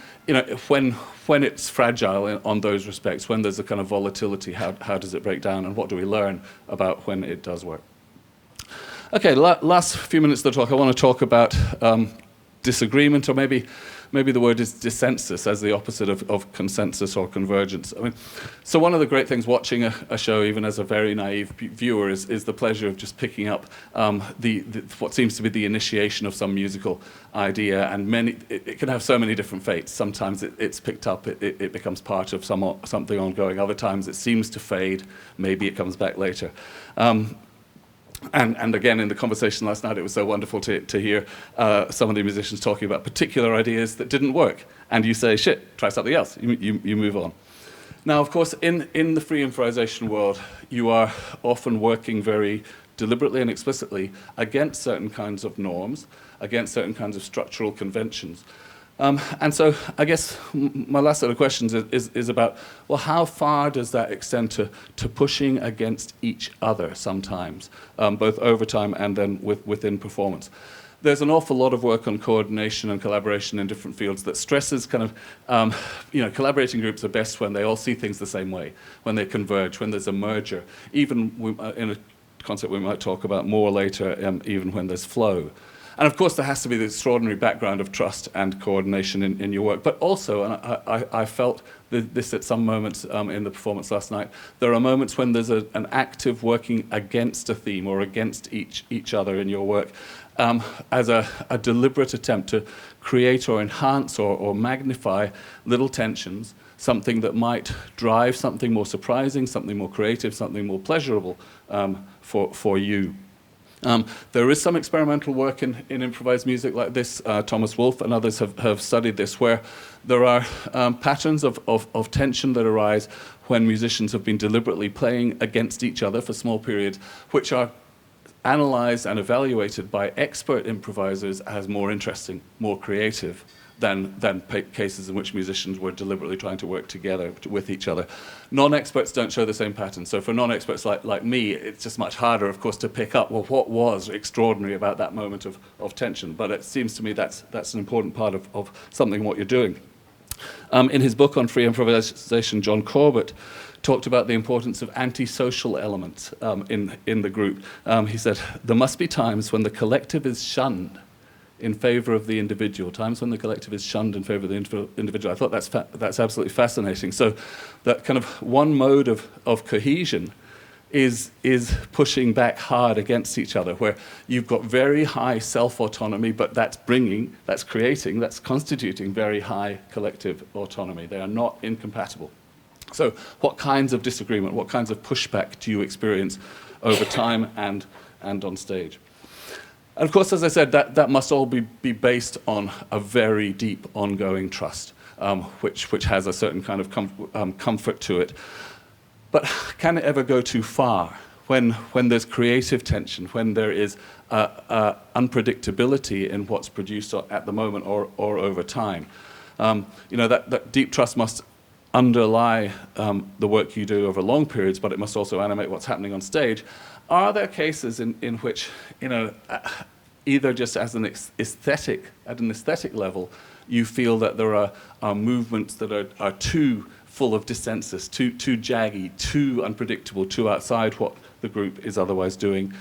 when it's fragile on those respects, when there's a kind of volatility, how does it break down, and what do we learn about when it does work? Okay, last few minutes of the talk, I want to talk about disagreement, or maybe the word is dissensus, as the opposite of consensus or convergence. I mean, so one of the great things watching a show, even as a very naive viewer, is the pleasure of just picking up what seems to be the initiation of some musical idea, and it can have so many different fates. Sometimes it's picked up, it becomes part of something ongoing. Other times it seems to fade, maybe it comes back later. And again, in the conversation last night, it was so wonderful to hear some of the musicians talking about particular ideas that didn't work. And you say, shit, try something else. You move on. Now, of course, in the free improvisation world, you are often working very deliberately and explicitly against certain kinds of norms, against certain kinds of structural conventions. And so I guess my last set of questions is about, well, how far does that extend to pushing against each other sometimes, both over time and then within performance? There's an awful lot of work on coordination and collaboration in different fields that stresses kind of, collaborating groups are best when they all see things the same way, when they converge, when there's a merger, even in a concept we might talk about more later, even when there's flow. And of course, there has to be the extraordinary background of trust and coordination in your work. But also, and I felt this at some moments in the performance last night, there are moments when there's an active working against a theme or against each other in your work. as a deliberate attempt to create or enhance or magnify little tensions, something that might drive something more surprising, something more creative, something more pleasurable for you. There is some experimental work in improvised music like this. Thomas Wolfe and others have studied this, where there are patterns of tension that arise when musicians have been deliberately playing against each other for small periods, which are analyzed and evaluated by expert improvisers as more interesting, more creative than cases in which musicians were deliberately trying to work together with each other. Non-experts don't show the same pattern. So for non-experts like me, it's just much harder, of course, to pick up, well, what was extraordinary about that moment of tension? But it seems to me that's an important part of something what you're doing. In his book on free improvisation, John Corbett talked about the importance of antisocial elements in the group. He said, there must be times when the collective is shunned in favor of the individual, times when the collective is shunned in favor of the individual. I thought that's absolutely fascinating. So that kind of one mode of cohesion is pushing back hard against each other, where you've got very high self-autonomy, but that's constituting very high collective autonomy. They are not incompatible. So what kinds of disagreement, what kinds of pushback do you experience over time and on stage? And of course, as I said, that must all be based on a very deep, ongoing trust, which has a certain kind of comfort to it. But can it ever go too far? When there's creative tension, when there is unpredictability in what's produced at the moment or over time, that deep trust must underlie the work you do over long periods, but it must also animate what's happening on stage. Are there cases in which, either just as an aesthetic level, you feel that there are movements that are too full of dissensus, too jaggy, too unpredictable, too outside what the group is otherwise doing?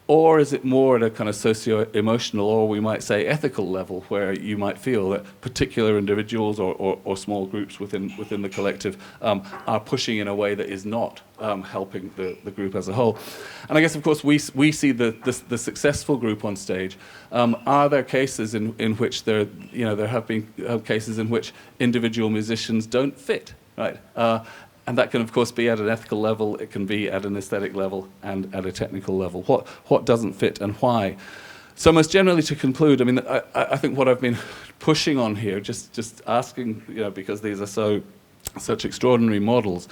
Or is it more at a kind of socio-emotional, or we might say ethical level, where you might feel that particular individuals or small groups within the collective are pushing in a way that is not helping the group as a whole? And I guess, of course, we see the successful group on stage. Are there cases in which there have been cases in which individual musicians don't fit, right? And that can, of course, be at an ethical level, it can be at an aesthetic level, and at a technical level. What doesn't fit and why? So most generally, to conclude, I mean, I think what I've been pushing on here, just asking, because these are such extraordinary models,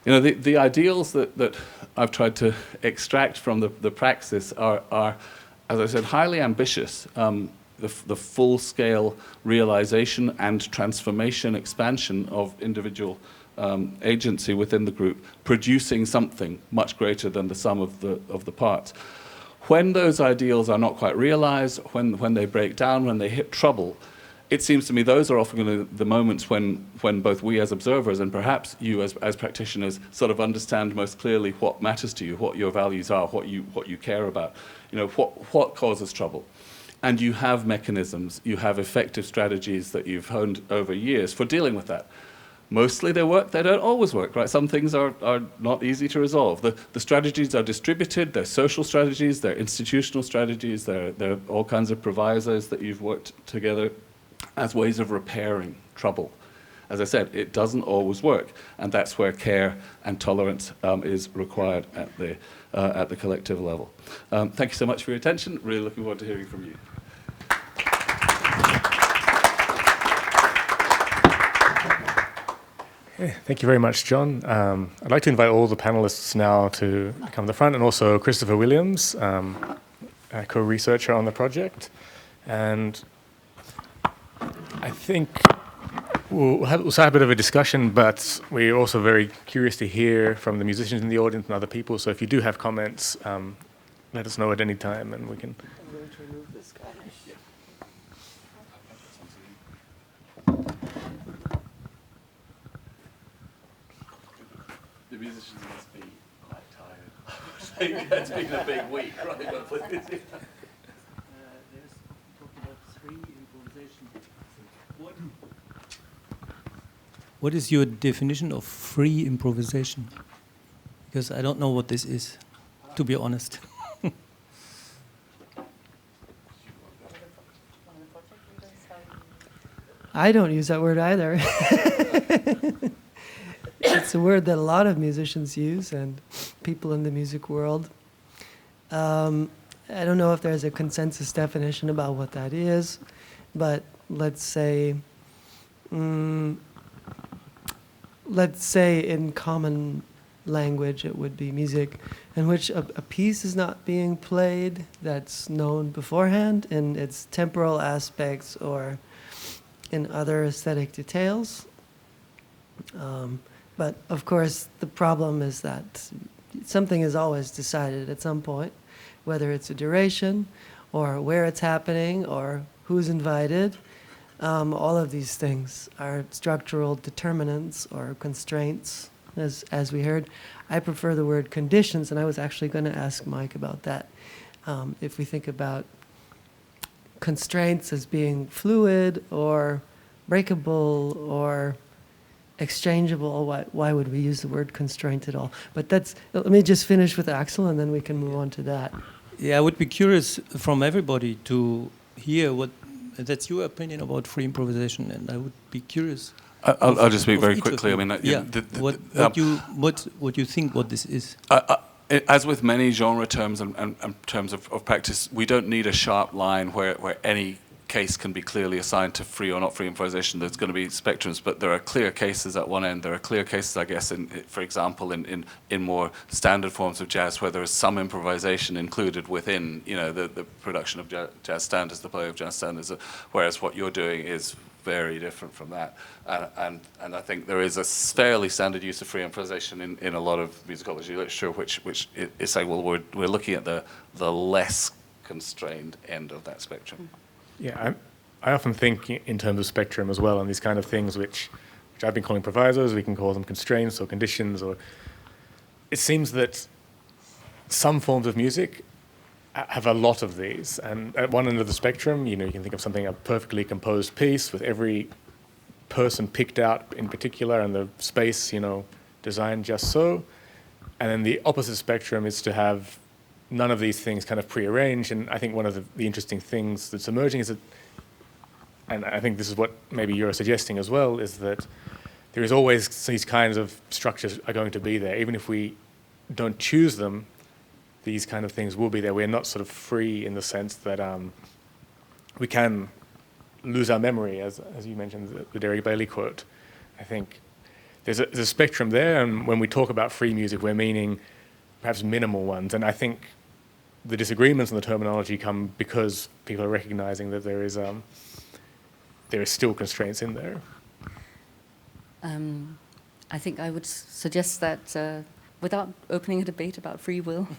the ideals that I've tried to extract from the Praxis are, as I said, highly ambitious. The full-scale realization and transformation, expansion of individual agency within the group, producing something much greater than the sum of the parts. When those ideals are not quite realized, when they break down, when they hit trouble, it seems to me those are often the moments when both we as observers and perhaps you as practitioners sort of understand most clearly what matters to you, what your values are, what you care about, what causes trouble. And you have mechanisms, you have effective strategies that you've honed over years for dealing with that. Mostly they work, they don't always work, right? Some things are not easy to resolve. The strategies are distributed, they're social strategies, they're institutional strategies, they're all kinds of provisos that you've worked together as ways of repairing trouble. As I said, it doesn't always work, and that's where care and tolerance is required at the collective level. Thank you so much for your attention. Really looking forward to hearing from you. Thank you very much, John. I'd like to invite all the panelists now to come to the front, and also Christopher Williams, a co-researcher on the project. And I think we'll have a bit of a discussion, but we're also very curious to hear from the musicians in the audience and other people. So if you do have comments, let us know at any time, and we can... I'm going to remove this guy. The musicians must be quite tired. It's been a big week, right? There's talking about free improvisation. What is your definition of free improvisation? Because I don't know what this is, to be honest. I don't use that word either. It's a word that a lot of musicians use and people in the music world. I don't know if there's a consensus definition about what that is, but let's say in common language it would be music in which a piece is not being played that's known beforehand in its temporal aspects or in other aesthetic details. But of course the problem is that something is always decided at some point, whether it's a duration or where it's happening or who's invited. All of these things are structural determinants or constraints, as we heard. I prefer the word conditions, and I was actually going to ask Mike about that. If we think about constraints as being fluid or breakable or exchangeable, why would we use the word constraint at all? But let me just finish with Axel, and then we can move on to that. Yeah, I would be curious from everybody to hear that's your opinion about free improvisation, and I would be curious. I'll just speak very quickly. I mean, what you think what this is? As with many genre terms and terms of practice, we don't need a sharp line where any case can be clearly assigned to free or not free improvisation. There's going to be spectrums, but there are clear cases at one end. There are clear cases, I guess, for example, in more standard forms of jazz, where there is some improvisation included within, the production of jazz standards, the play of jazz standards. Whereas what you're doing is very different from that, and I think there is a fairly standard use of free improvisation in a lot of musicology literature, which is saying, well, we're looking at the less constrained end of that spectrum. Yeah, I often think in terms of spectrum as well, and these kind of things which I've been calling provisos, we can call them constraints or conditions, or it seems that some forms of music have a lot of these, and at one end of the spectrum, you can think of something, a perfectly composed piece with every person picked out in particular and the space, designed just so, and then the opposite spectrum is to have none of these things kind of prearranged. And I think one of the interesting things that's emerging is that, and I think this is what maybe you're suggesting as well, is that there is always these kinds of structures are going to be there. Even if we don't choose them, these kind of things will be there. We're not sort of free in the sense that we can lose our memory, as you mentioned, the Derek Bailey quote. I think there's a spectrum there, and when we talk about free music, we're meaning perhaps minimal ones. And I think the disagreements on the terminology come because people are recognizing that there is still constraints in there. I think I would suggest that without opening a debate about free will,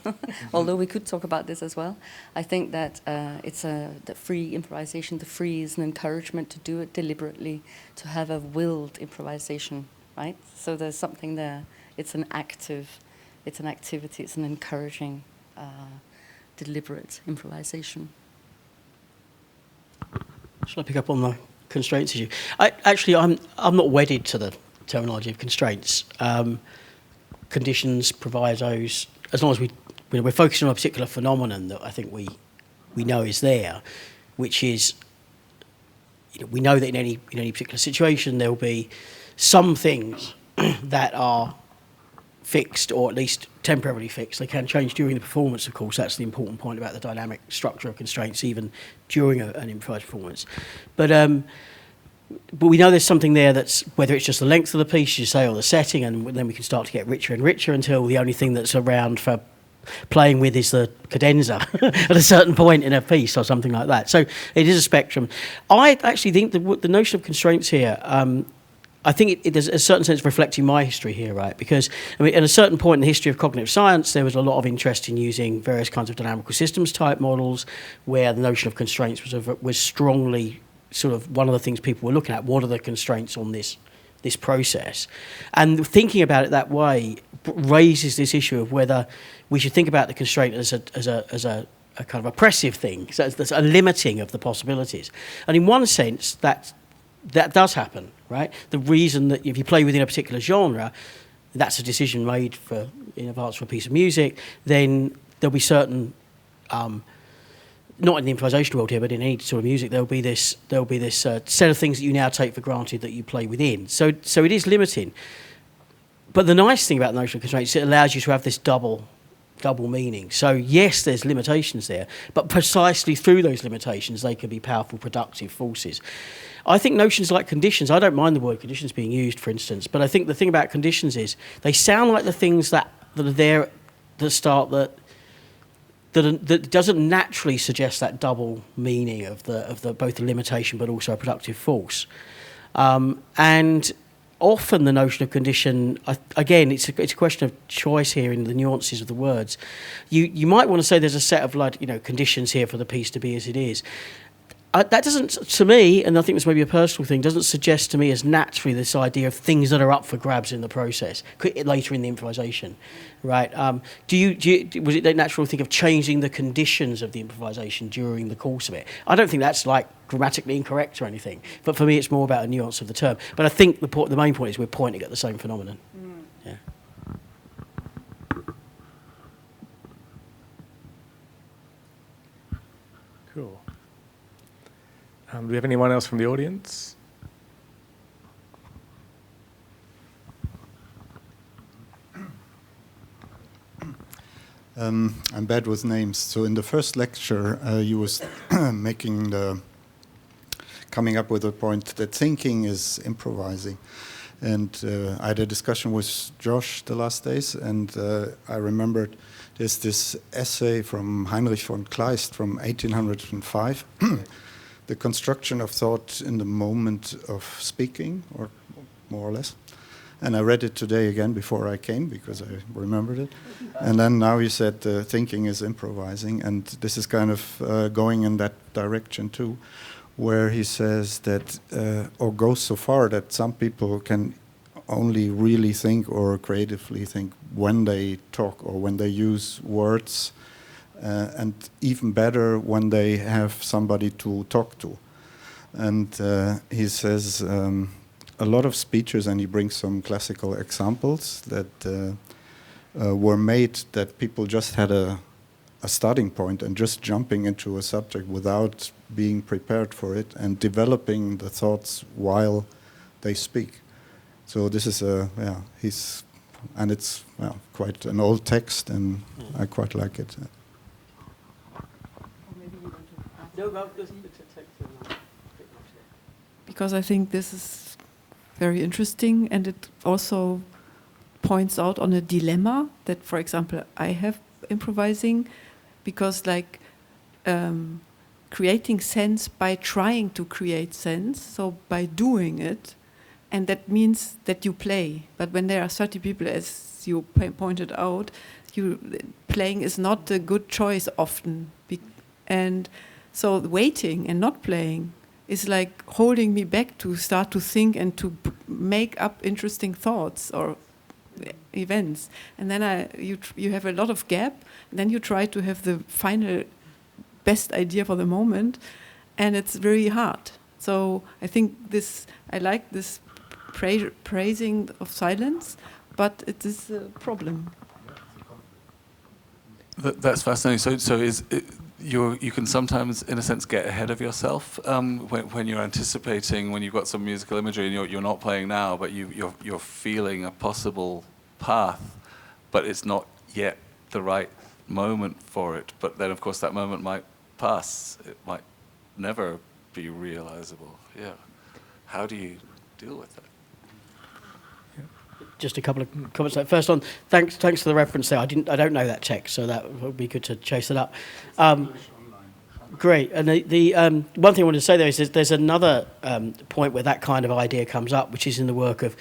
although we could talk about this as well, I think that the free improvisation, the free is an encouragement to do it deliberately, to have a willed improvisation, right? So there's something there. It's an activity, it's an encouraging, deliberate improvisation. Shall I pick up on the constraints issue? I'm not wedded to the terminology of constraints. Conditions, provisos, as long as we're focusing on a particular phenomenon that I think we know is there, which is, we know that in any particular situation there will be some things that are fixed, or at least temporarily fixed. They can change during the performance, of course. That's the important point about the dynamic structure of constraints, even during an improvised performance. But we know there's something there that's, whether it's just the length of the piece, you say, or the setting, and then we can start to get richer and richer until the only thing that's around for playing with is the cadenza at a certain point in a piece or something like that. So it is a spectrum. I actually think the notion of constraints here, I think there's a certain sense reflecting my history here, right? Because at a certain point in the history of cognitive science, there was a lot of interest in using various kinds of dynamical systems type models, where the notion of constraints was strongly sort of one of the things people were looking at. What are the constraints on this process? And thinking about it that way raises this issue of whether we should think about the constraint as a kind of oppressive thing, so that's a limiting of the possibilities. And in one sense, that does happen, right? The reason that if you play within a particular genre, that's a decision made in advance for a piece of music, then there'll be certain not in the improvisation world here, but in any sort of music, there'll be this set of things that you now take for granted that you play within. So it is limiting. But the nice thing about the notion of constraint is it allows you to have this double meaning. So yes, there's limitations there, but precisely through those limitations, they can be powerful, productive forces. I think notions like conditions, I don't mind the word conditions being used, for instance, but I think the thing about conditions is they sound like the things that are there at the start that doesn't naturally suggest that double meaning of the both the limitation but also a productive force. And often the notion of condition, again, it's a question of choice here in the nuances of the words. You might want to say there's a set of conditions here for the piece to be as it is. That doesn't, to me, and I think this may be a personal thing, doesn't suggest to me as naturally this idea of things that are up for grabs in the process later in the improvisation, right? Was it natural to think of changing the conditions of the improvisation during the course of it? I don't think that's grammatically incorrect or anything, but for me it's more about a nuance of the term. But I think the main point is we're pointing at the same phenomenon. Yeah. Cool. Do we have anyone else from the audience? I'm bad with names. So in the first lecture, you was coming up with a point that thinking is improvising. And I had a discussion with Josh the last days, and I remembered there's this essay from Heinrich von Kleist from 1805, The Construction of Thought in the Moment of Speaking, or more or less. And I read it today again before I came because I remembered it. And then now you said thinking is improvising, and this is kind of going in that direction too, where he says that, or goes so far that some people can only really think or creatively think when they talk or when they use words, and even better when they have somebody to talk to. And he says a lot of speeches, and he brings some classical examples that were made that people just had a starting point and just jumping into a subject without being prepared for it and developing the thoughts while they speak. So this is it's quite an old text, and I quite like it. Because I think this is very interesting, and it also points out on a dilemma that, for example, I have improvising, because creating sense by trying to create sense, so by doing it, and that means that you play. But when there are 30 people, as you pointed out, playing is not a good choice often. And so waiting and not playing is like holding me back to start to think and to make up interesting thoughts or events. And then you have a lot of gap, and then you try to have the final best idea for the moment, and it's very hard. So I think I like this praising of silence, but it is a problem. That's fascinating. So you can sometimes, in a sense, get ahead of yourself when you're anticipating, when you've got some musical imagery and you're not playing now, but you're feeling a possible path, but it's not yet the right moment for it. But then, of course, that moment might pass. It might never be realizable. Yeah. How do you deal with that? Just a couple of comments. First on, thanks for the reference there. I don't know that text, so that would be good to chase it up. Great. And the one thing I wanted to say there is there's another point where that kind of idea comes up, which is in the work of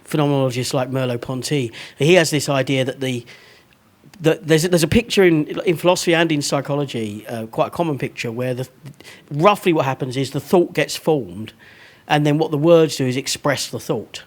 phenomenologists like Merleau-Ponty. He has this idea that there's a picture in philosophy and in psychology, quite a common picture, where roughly what happens is the thought gets formed, and then what the words do is express the thought.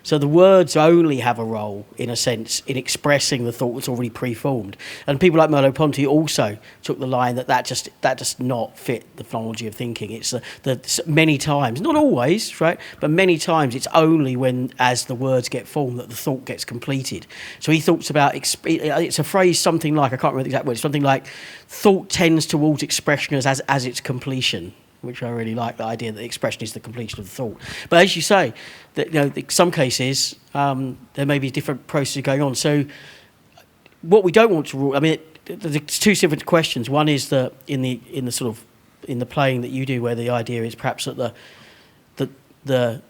So the words only have a role, in a sense, in expressing the thought that's already preformed. And people like Merleau-Ponty also took the line that does not fit the phenomenology of thinking. It's the many times, not always, right, but many times it's only when, as the words get formed, that the thought gets completed. So he talks about, it's a phrase something like, I can't remember the exact words, something like, thought tends towards expression as its completion, which I really like, the idea that expression is the completion of the thought. But as you say, that, in some cases, there may be different processes going on. So what we don't want to rule, there's two different questions. One is that in the playing that you do, where the idea is perhaps that the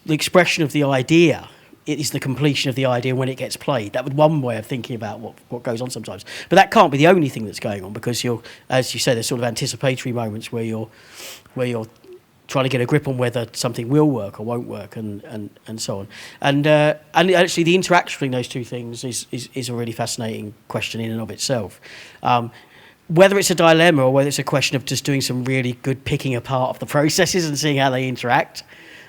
expression of the idea, it is the completion of the idea when it gets played. That would one way of thinking about what goes on sometimes. But that can't be the only thing that's going on, because you're, as you say, there's sort of anticipatory moments where you're trying to get a grip on whether something will work or won't work, and so on. And actually, the interaction between those two things is a really fascinating question in and of itself. Whether it's a dilemma or whether it's a question of just doing some really good picking apart of the processes and seeing how they interact.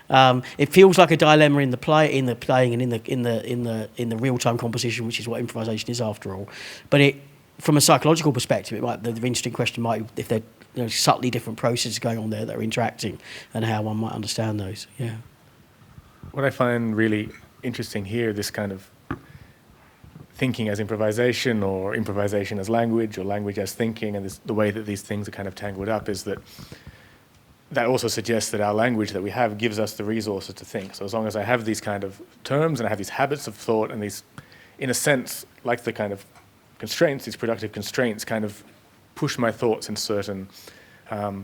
It feels like a dilemma in the playing and in the real-time composition, which is what improvisation is after all. But from a psychological perspective, the interesting question might be if there are subtly different processes going on there that are interacting, and how one might understand those. Yeah. What I find really interesting here, this kind of thinking as improvisation, or improvisation as language, or language as thinking, and the way that these things are kind of tangled up, is that also suggests that our language that we have gives us the resources to think. So as long as I have these kind of terms and I have these habits of thought and these, in a sense, like the kind of constraints, these productive constraints kind of push my thoughts in certain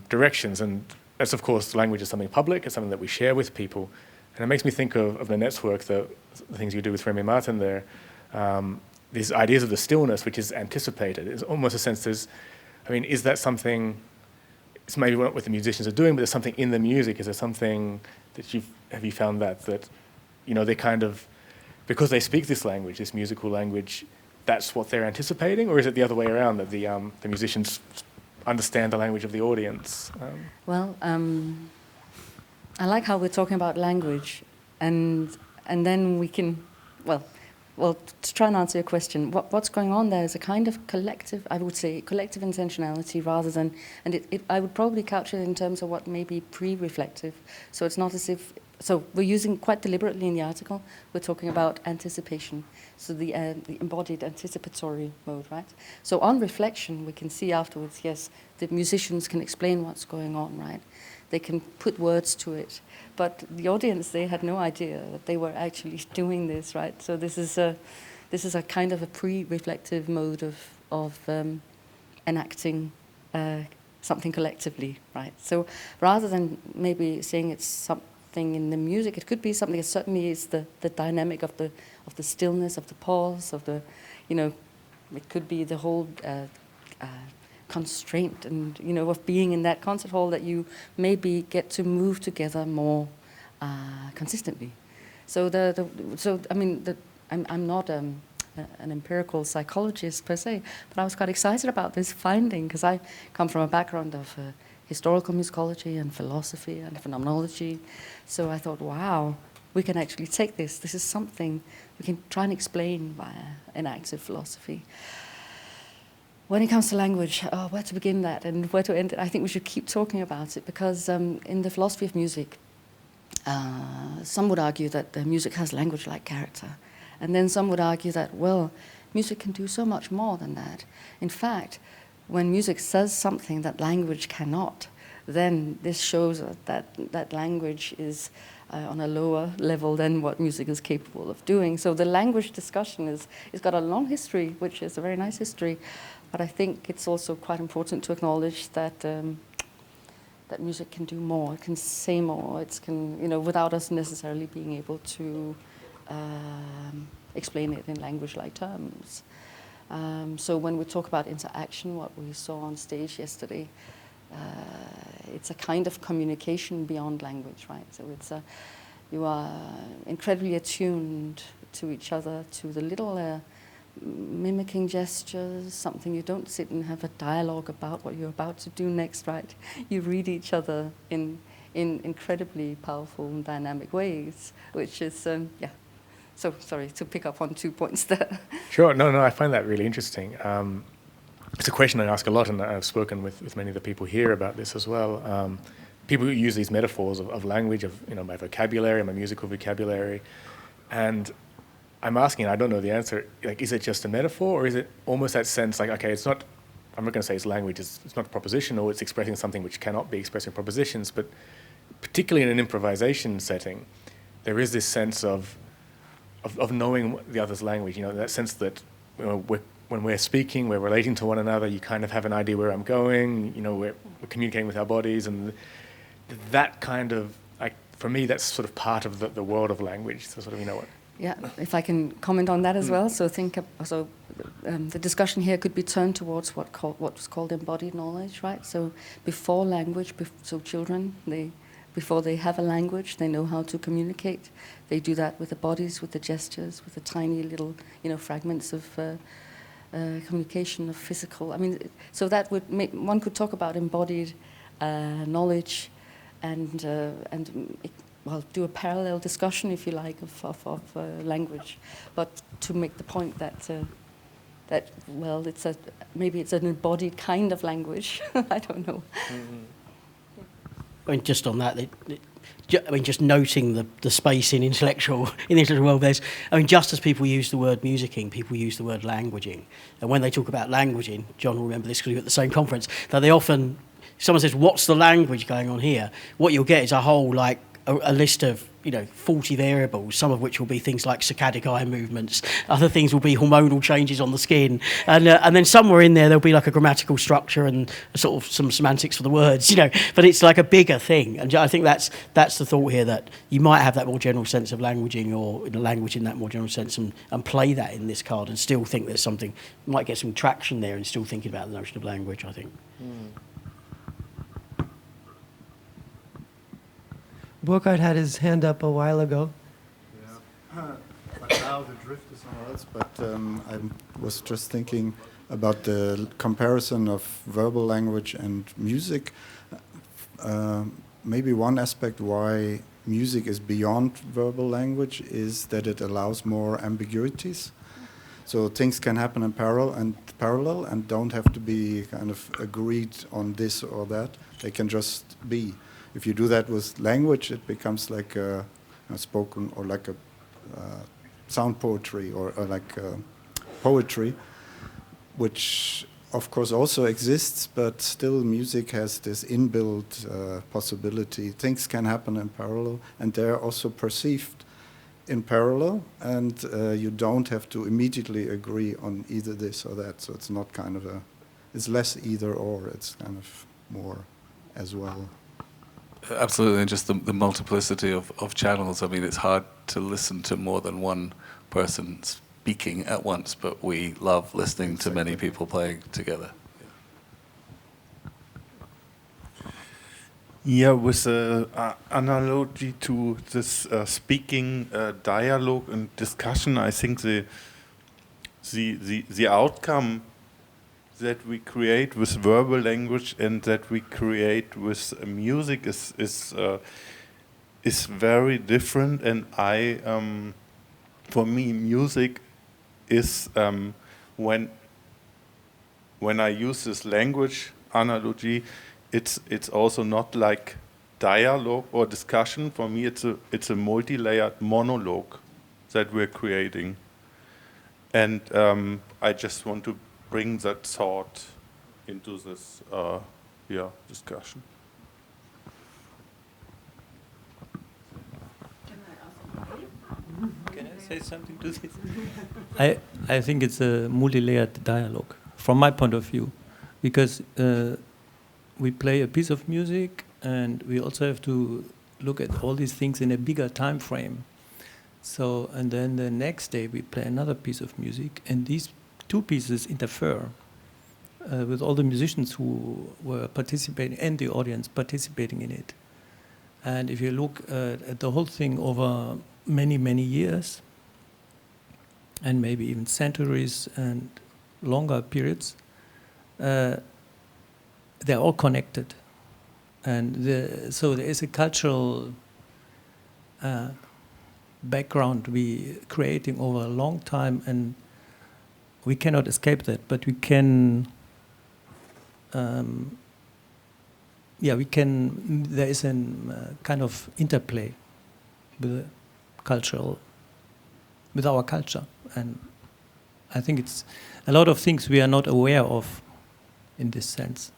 directions. And that's, of course, language is something public, it's something that we share with people. And it makes me think of Nanette's work, the things you do with Remy Martin there, these ideas of the stillness, which is anticipated. It's almost a sense is that something, it's maybe what the musicians are doing, but there's something in the music. Is there something that have you found that they kind of, because they speak this language, this musical language, that's what they're anticipating? Or is it the other way around, that the musicians understand the language of the audience? I like how we're talking about language, and then we can, well, to try and answer your question, what's going on there is a kind of collective, I would say, collective intentionality rather than, I would probably couch it in terms of what may be pre-reflective. So it's not as if, so we're using quite deliberately in the article, we're talking about anticipation. So the embodied anticipatory mode, right? So on reflection, we can see afterwards, yes, the musicians can explain what's going on, right? They can put words to it. But the audience, they had no idea that they were actually doing this, right? So this is a kind of a pre-reflective mode of enacting something collectively, right? So rather than maybe saying it's something in the music, it could be something that certainly is the dynamic of the stillness, of the pause, of the, it could be the whole constraint and, of being in that concert hall, that you maybe get to move together more consistently. So I'm not an empirical psychologist per se, but I was quite excited about this finding because I come from a background of historical musicology and philosophy and phenomenology. So I thought, wow, we can actually take this. This is something we can try and explain via enactive philosophy. When it comes to language, where to begin that and where to end it, I think we should keep talking about it because in the philosophy of music, some would argue that the music has language-like character. And then some would argue that, well, music can do so much more than that. In fact, when music says something that language cannot, then this shows that language is on a lower level than what music is capable of doing. So the language discussion is got a long history, which is a very nice history, but I think it's also quite important to acknowledge that that music can do more, it can say more, it can, without us necessarily being able to explain it in language-like terms. So when we talk about interaction, what we saw on stage yesterday, it's a kind of communication beyond language, right? So you are incredibly attuned to each other, to the little mimicking gestures, something you don't sit and have a dialogue about what you're about to do next, right? You read each other in in incredibly powerful and dynamic ways, which is, yeah. So, sorry to pick up on 2 points there. Sure, no, I find that really interesting. It's a question I ask a lot, and I've spoken with many of the people here about this as well. People who use these metaphors of language, of my vocabulary, my musical vocabulary, and I'm asking, I don't know the answer, like, is it just a metaphor, or is it almost that sense, like, okay, it's not, I'm not going to say it's language, it's not propositional, it's expressing something which cannot be expressing propositions, but particularly in an improvisation setting, there is this sense of knowing the other's language, that sense that when we're speaking, we're relating to one another, you kind of have an idea where I'm going, we're communicating with our bodies, and that kind of, for me, that's sort of part of the world of language, so sort of, what. Yeah, if I can comment on that as well. So the discussion here could be turned towards what's called embodied knowledge, right? So before language, so children, before they have a language, they know how to communicate. They do that with the bodies, with the gestures, with the tiny little, fragments of communication, of physical. I mean, so that would make, one could talk about embodied knowledge, and do a parallel discussion, if you like, of language, but to make the point that maybe it's an embodied kind of language. I don't know. Mm-hmm. I mean, just on that, just noting the space in the intellectual world. Just as people use the word musicking, people use the word languaging, and when they talk about languaging, John will remember this because we were at the same conference, that they often, someone says, "What's the language going on here?" What you'll get is a whole a list of 40 variables, some of which will be things like saccadic eye movements, other things will be hormonal changes on the skin, and then somewhere in there'll be like a grammatical structure and sort of some semantics for the words, but it's like a bigger thing. And I think that's the thought here, that you might have that more general sense of languaging, or language in that more general sense, and play that in this card and still think there's something, might get some traction there and still thinking about the notion of language, I think. Burkhard had his hand up a while ago. Yeah, but now the drift is somewhere else. But I was just thinking about the comparison of verbal language and music. Maybe one aspect why music is beyond verbal language is that it allows more ambiguities. So things can happen in parallel and don't have to be kind of agreed on this or that. They can just be. If you do that with language, it becomes like a spoken, or like a sound poetry, or like poetry, which of course also exists, but still music has this inbuilt possibility. Things can happen in parallel, and they're also perceived in parallel, and you don't have to immediately agree on either this or that. So it's not kind of it's less either or, it's kind of more as well. Absolutely, and just the multiplicity of channels. I mean, it's hard to listen to more than one person speaking at once, but we love listening to many people playing together. Yeah, with an analogy to this speaking dialogue and discussion, I think the outcome that we create with verbal language and that we create with music is very different. And for me, music is when I use this language analogy, it's also not like dialogue or discussion. For me, it's a multi-layered monologue that we're creating, and I just want to bring that thought into this discussion. Can I say something to this? I think it's a multi-layered dialogue from my point of view, because we play a piece of music and we also have to look at all these things in a bigger time frame. So, and then the next day we play another piece of music, and these two pieces interfere with all the musicians who were participating and the audience participating in it. And if you look at the whole thing over many, many years, and maybe even centuries and longer periods, they're all connected. And so there is a cultural background we creating over a long time, and we cannot escape that. But we can, we can. There is a kind of interplay with with our culture, and I think it's a lot of things we are not aware of in this sense.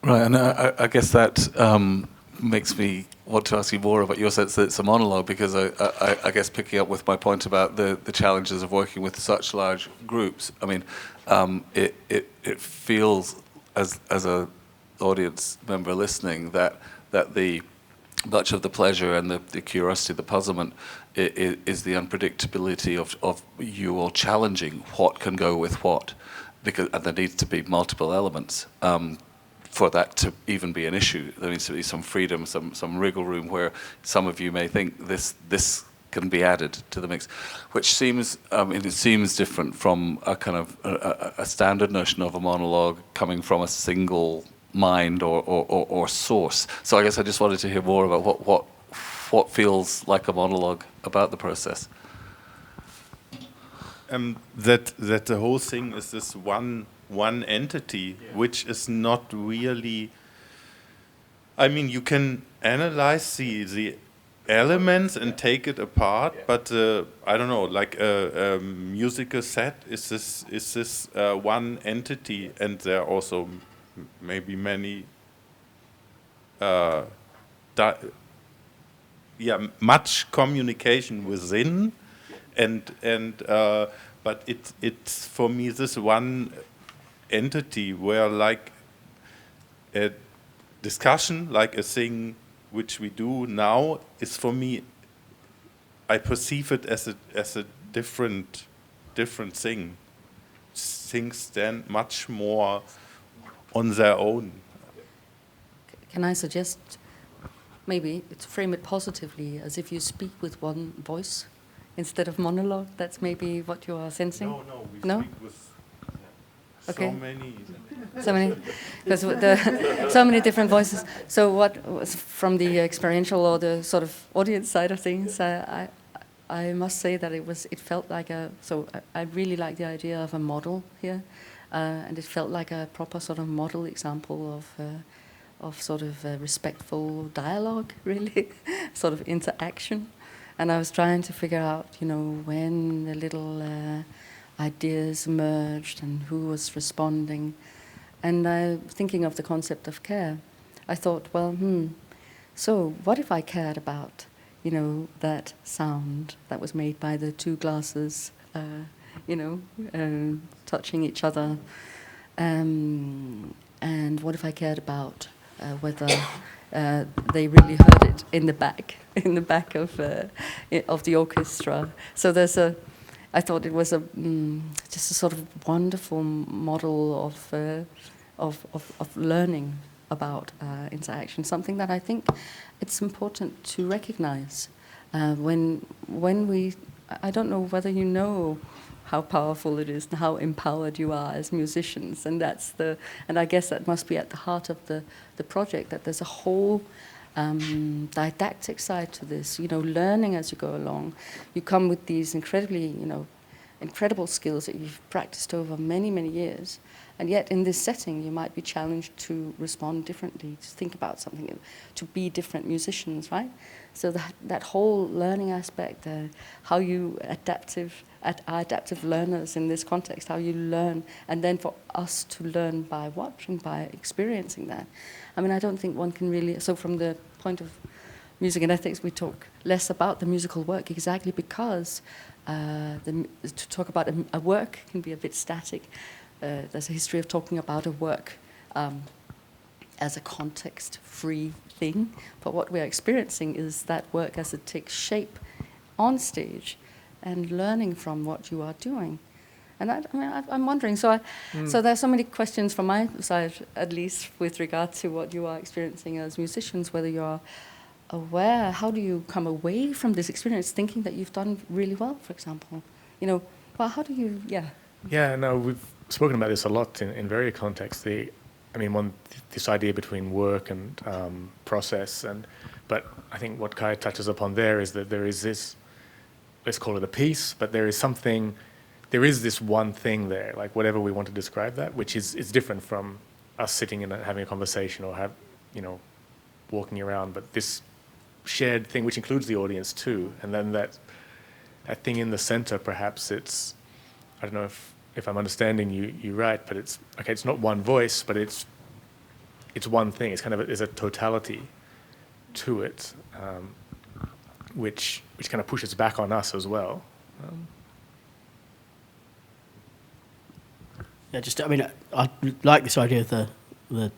Right, and I guess that makes me want to ask you more about your sense that it's a monologue, because I guess picking up with my point about the challenges of working with such large groups, I mean, it feels as a audience member listening that the much of the pleasure and the curiosity, the puzzlement, is the unpredictability of you all challenging what can go with what, and there needs to be multiple elements. For that to even be an issue, there needs to be some freedom, some wriggle room where some of you may think this can be added to the mix, which seems it seems different from a kind of a standard notion of a monologue coming from a single mind or source. So I guess I just wanted to hear more about what feels like a monologue about the process. That the whole thing is this one entity, which is not really. I mean, you can analyze the elements and take it apart, but I don't know, like a musical set is this one entity, and there are also maybe many. Much communication within, but it's for me this one entity where, like, a discussion, like a thing which we do now, is for me, I perceive it as a different thing. Things stand much more on their own. Can I suggest maybe to frame it positively, as if you speak with one voice instead of monologue? That's maybe what you are sensing? We speak with okay. So many, because so many different voices. So what was from the experiential or the sort of audience side of things? I must say that it felt like I really like the idea of a model here, and it felt like a proper sort of model example of sort of respectful dialogue, really, sort of interaction. And I was trying to figure out, when the little ideas emerged and who was responding. And thinking of the concept of care, I thought, well, so what if I cared about, that sound that was made by the two glasses, touching each other, and what if I cared about whether they really heard it in the back of the orchestra. So I thought it was just a sort of wonderful model of learning about interaction. Something that I think it's important to recognize when we. I don't know whether you know how powerful it is and how empowered you are as musicians, and I guess that must be at the heart of the project, that there's a whole didactic side to this, learning as you go along. You come with these incredible skills that you've practiced over many, many years, and yet in this setting you might be challenged to respond differently, to think about something, to be different musicians, right? So that whole learning aspect, how you adaptive learners in this context, how you learn, and then for us to learn by watching, by experiencing that. I mean, I don't think one can really, so from the point of music and ethics, we talk less about the musical work exactly because to talk about a work can be a bit static. There's a history of talking about a work as a context-free thing, but what we're experiencing is that work as it takes shape on stage and learning from what you are doing. And I'm wondering, so there's so many questions from my side, at least with regard to what you are experiencing as musicians, whether you are aware, how do you come away from this experience thinking that you've done really well, for example? Well, how do you, Yeah, no, we've spoken about this a lot in various contexts. I mean, this idea between work and process, but I think what Kai touches upon there is that there is this, let's call it a piece, but there is this one thing there, like whatever we want to describe that, which is different from us sitting and having a conversation or walking around, but this shared thing which includes the audience too, and then that thing in the center, perhaps it's, I don't know if I'm understanding you right, but it's not one voice, but it's one thing. It's kind of there's a totality to it, which kind of pushes back on us as well. Yeah, I like this idea of the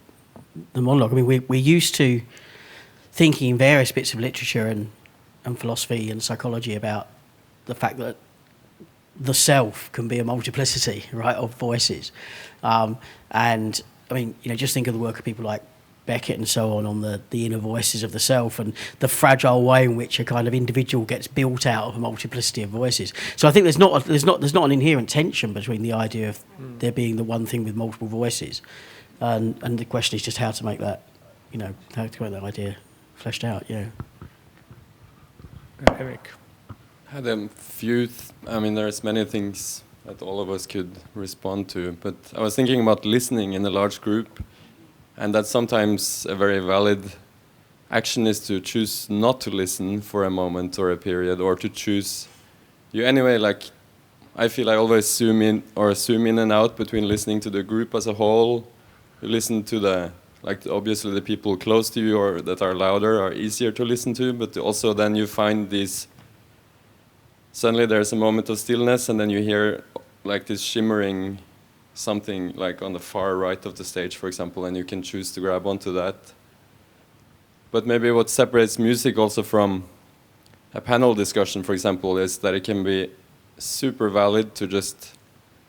monologue. I mean, we're used to thinking in various bits of literature and philosophy and psychology about the fact that the self can be a multiplicity, right, of voices. And I mean, just think of the work of people like Beckett and so on the inner voices of the self and the fragile way in which a kind of individual gets built out of a multiplicity of voices. So I think there's not an inherent tension between the idea of there being the one thing with multiple voices, and the question is just how to make that, how to make that idea fleshed out. Yeah. Eric. Had a few. I mean, there's many things that all of us could respond to, but I was thinking about listening in a large group, and that sometimes a very valid action is to choose not to listen for a moment or a period, or to choose. You anyway, like, I feel I always zoom in and out between listening to the group as a whole. You listen to obviously the people close to you or that are louder are easier to listen to, but also then you find these. Suddenly there's a moment of stillness, and then you hear like this shimmering something like on the far right of the stage, for example, and you can choose to grab onto that. But maybe what separates music also from a panel discussion, for example, is that it can be super valid to just,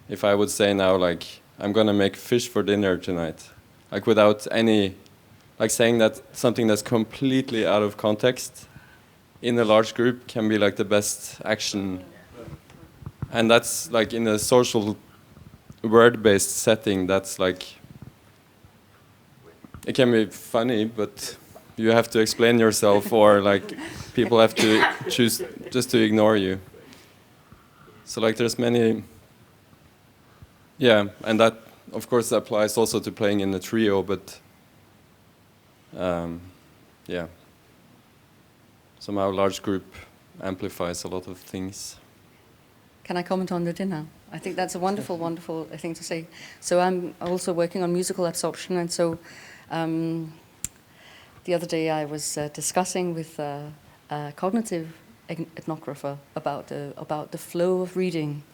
if I would say now, like, I'm going to make fish for dinner tonight, like without any, like saying that something that's completely out of context in a large group can be like the best action. And that's like in a social word-based setting, that's like, it can be funny, but you have to explain yourself, or like people have to choose just to ignore you. So like there's many, and that of course applies also to playing in a trio, but somehow large group amplifies a lot of things. Can I comment on the dinner? I think that's a wonderful, wonderful thing to say. So I'm also working on musical absorption, and so the other day I was discussing with a cognitive ethnographer about the flow of reading,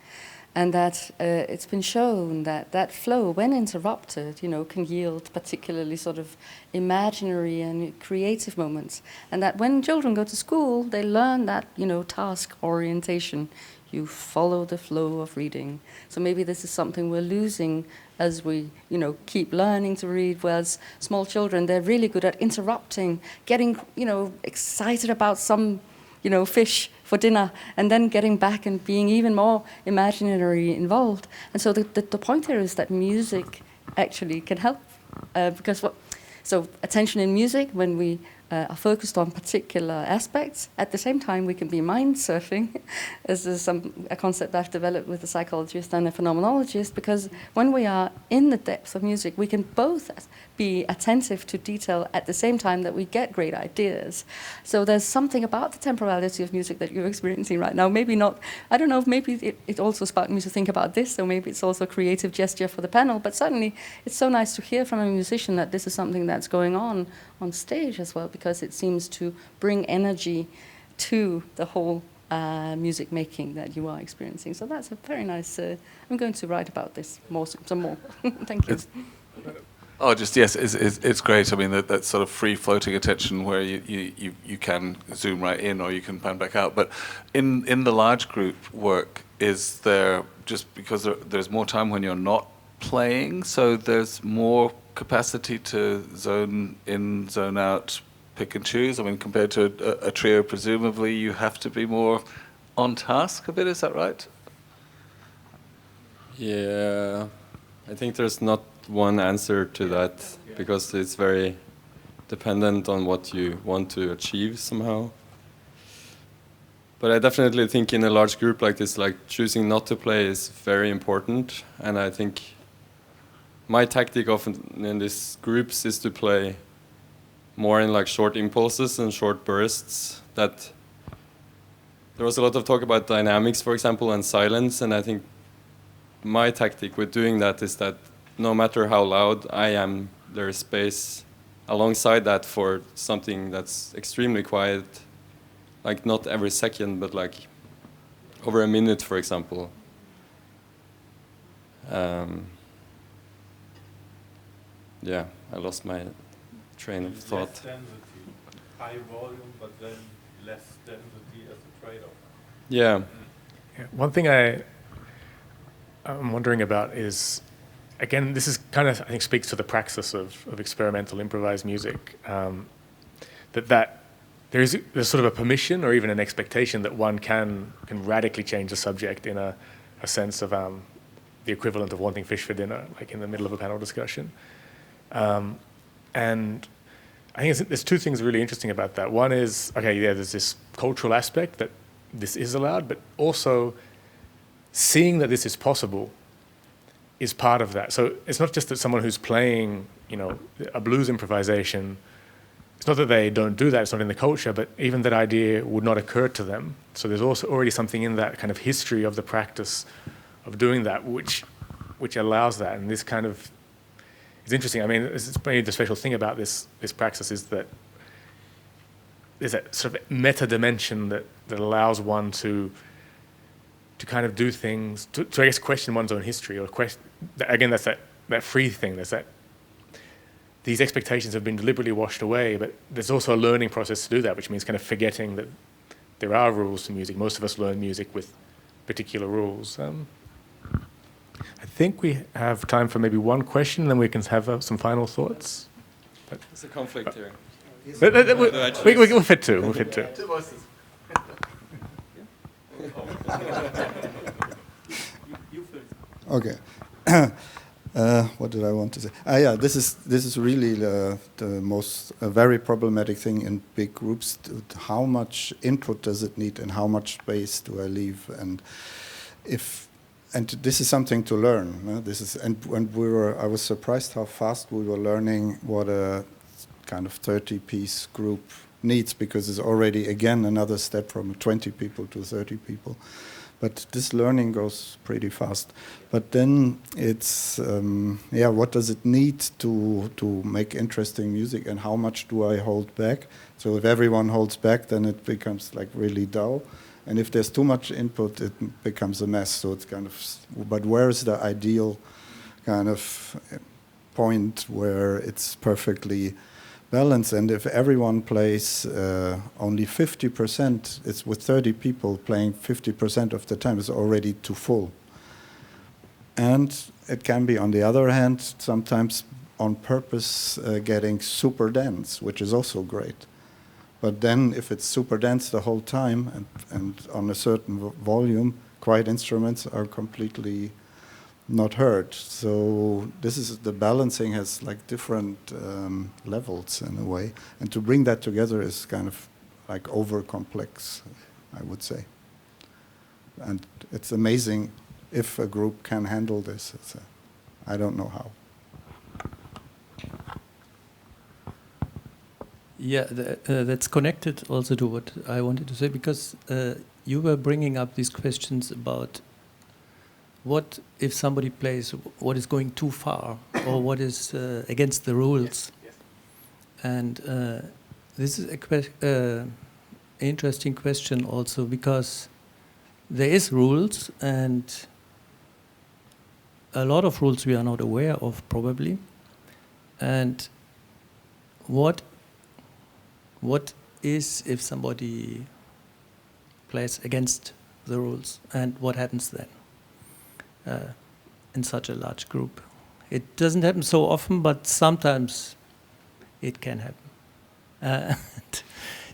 and that it's been shown that flow, when interrupted, can yield particularly sort of imaginary and creative moments, and that when children go to school, they learn that task orientation. You follow the flow of reading. So maybe this is something we're losing as we, keep learning to read. Whereas small children, they're really good at interrupting, getting, excited about some, fish for dinner, and then getting back and being even more imaginary involved. And so the point here is that music actually can help, because so attention in music, when we are focused on particular aspects. At the same time, we can be mind surfing, as is a concept I've developed with a psychologist and a phenomenologist, because when we are in the depths of music, we can both be attentive to detail at the same time that we get great ideas. So there's something about the temporality of music that you're experiencing right now. Maybe not, I don't know if maybe it also sparked me to think about this, so maybe it's also a creative gesture for the panel, but certainly it's so nice to hear from a musician that this is something that's going on stage as well, because it seems to bring energy to the whole music making that you are experiencing. So that's a very nice, I'm going to write about this some more. Thank you. It's great. I mean, that sort of free floating attention where you can zoom right in or you can pan back out. But in the large group work, is there, just because there's more time when you're not playing, so there's more capacity to zone in, zone out, pick and choose? I mean, compared to a trio, presumably you have to be more on task a bit, is that right? Yeah, I think there's not one answer to that because it's very dependent on what you want to achieve somehow. But I definitely think in a large group like this, like choosing not to play is very important. And I think my tactic often in these groups is to play more in like short impulses and short bursts. That there was a lot of talk about dynamics, for example, and silence. And I think my tactic with doing that is that no matter how loud I am, there is space alongside that for something that's extremely quiet. Like not every second, but like over a minute, for example. Yeah, I lost my train of thought. Less density, high volume, but then less density as a trade-off. Yeah. One thing I'm wondering about is, again, this is kind of, I think, speaks to the praxis of experimental improvised music, that there's sort of a permission or even an expectation that one can radically change the subject in a sense of the equivalent of wanting fish for dinner, like in the middle of a panel discussion. And I think there's two things really interesting about that. One is, okay, yeah, there's this cultural aspect that this is allowed, but also seeing that this is possible is part of that. So it's not just that someone who's playing, a blues improvisation, it's not that they don't do that, it's not in the culture, but even that idea would not occur to them. So there's also already something in that kind of history of the practice of doing that, which allows that. And this kind of is interesting. I mean, it's maybe the special thing about this praxis is that there's that sort of meta dimension that allows one to kind of do things, to I guess question one's own history, or again, that's that free thing. There's that these expectations have been deliberately washed away, but there's also a learning process to do that, which means kind of forgetting that there are rules to music. Most of us learn music with particular rules. I think we have time for maybe one question, then we can have some final thoughts. There's a conflict here. We'll fit two. We'll fit two. Okay. What did I want to say? Yeah, this is really the most very problematic thing in big groups. How much input does it need, and how much space do I leave? And this is something to learn. I was surprised how fast we were learning what a kind of 30-piece group needs, because it's already again another step from 20 people to 30 people. But this learning goes pretty fast. But then it's, what does it need to make interesting music, and how much do I hold back? So if everyone holds back, then it becomes like really dull. And if there's too much input, it becomes a mess. So it's kind of, but where's the ideal kind of point where it's perfectly balance? And if everyone plays only 50%, it's with 30 people playing 50% of the time, it's already too full. And it can be, on the other hand, sometimes on purpose getting super dense, which is also great. But then if it's super dense the whole time and on a certain volume, quiet instruments are completely not heard. So the balancing has like different levels in a way, and to bring that together is kind of like over complex, I would say. And it's amazing if a group can handle this. I don't know how. Yeah, that's connected also to what I wanted to say, because you were bringing up these questions about what if somebody plays what is going too far, or what is against the rules. Yes. And this is an interesting question also, because there is rules, and a lot of rules we are not aware of probably. And what is if somebody plays against the rules, and what happens then in such a large group? It doesn't happen so often, but sometimes it can happen.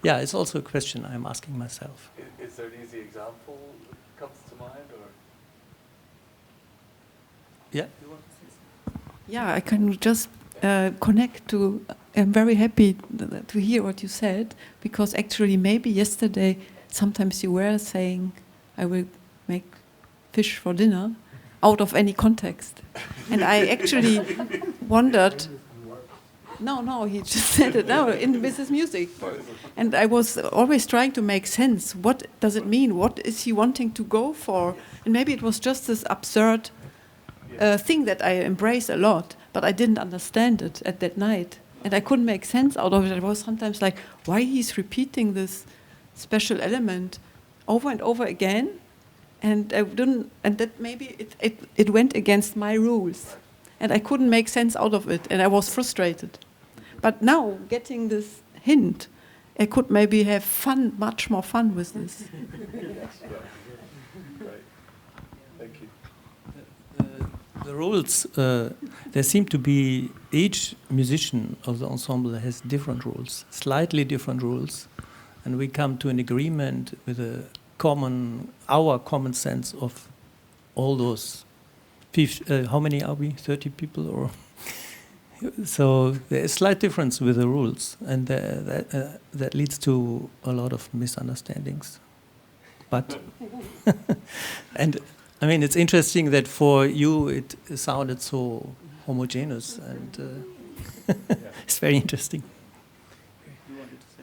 Yeah, it's also a question I'm asking myself. Is there an easy example that comes to mind, or? Yeah. You want to say something? Yeah, I can just connect to. I'm very happy to hear what you said, because actually maybe yesterday sometimes you were saying, "I will make fish for dinner," out of any context, and I actually wondered. No, he just said it now in MaerzMusik. And I was always trying to make sense. What does it mean? What is he wanting to go for? And maybe it was just this absurd thing that I embrace a lot, but I didn't understand it at that night. And I couldn't make sense out of it. I was sometimes like, why he's repeating this special element over and over again? And I didn't, and that maybe it went against my rules. And I couldn't make sense out of it, and I was frustrated. But now, getting this hint, I could maybe have fun, much more fun with this. Thank you. The rules, there seem to be, each musician of the ensemble has different rules, slightly different rules, and we come to an agreement with our common sense of all those. How many are we? 30 people, or so there's a slight difference with the rules, and that leads to a lot of misunderstandings. But and I mean, it's interesting that for you it sounded so homogeneous, and it's very interesting.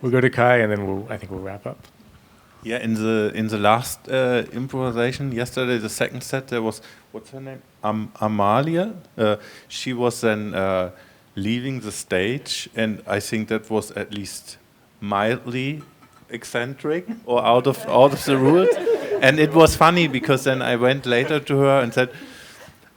We'll go to Kai, and then I think we'll wrap up. Yeah, in the last improvisation yesterday, the second set, there was, what's her name? Amalia. She was then leaving the stage, and I think that was at least mildly eccentric or out of the rules. And it was funny because then I went later to her and said,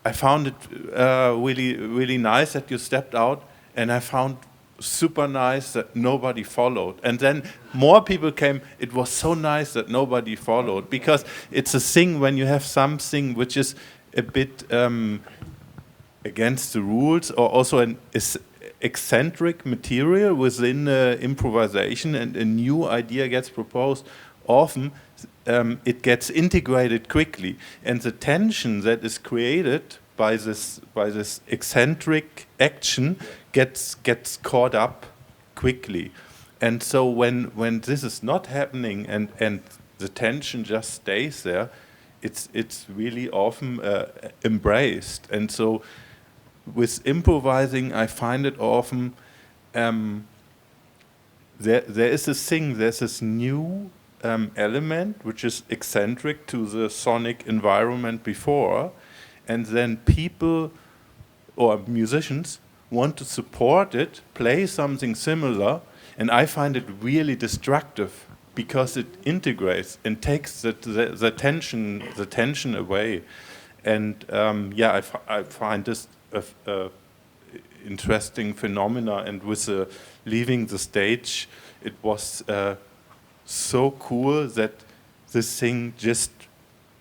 I found it really, really nice that you stepped out, and I found super nice that nobody followed. And then more people came, it was so nice that nobody followed, because it's a thing when you have something which is a bit against the rules, or also an eccentric material within improvisation, and a new idea gets proposed, often it gets integrated quickly, and the tension that is created by this eccentric action gets caught up quickly. And so when this is not happening, and the tension just stays there, it's really often embraced. And so with improvising, I find it often there is this thing, there's this new element which is eccentric to the sonic environment before, and then people or musicians want to support it, play something similar, and I find it really destructive, because it integrates and takes the tension away. And yeah, I find this a interesting phenomena. And with leaving the stage, it was so cool that this thing just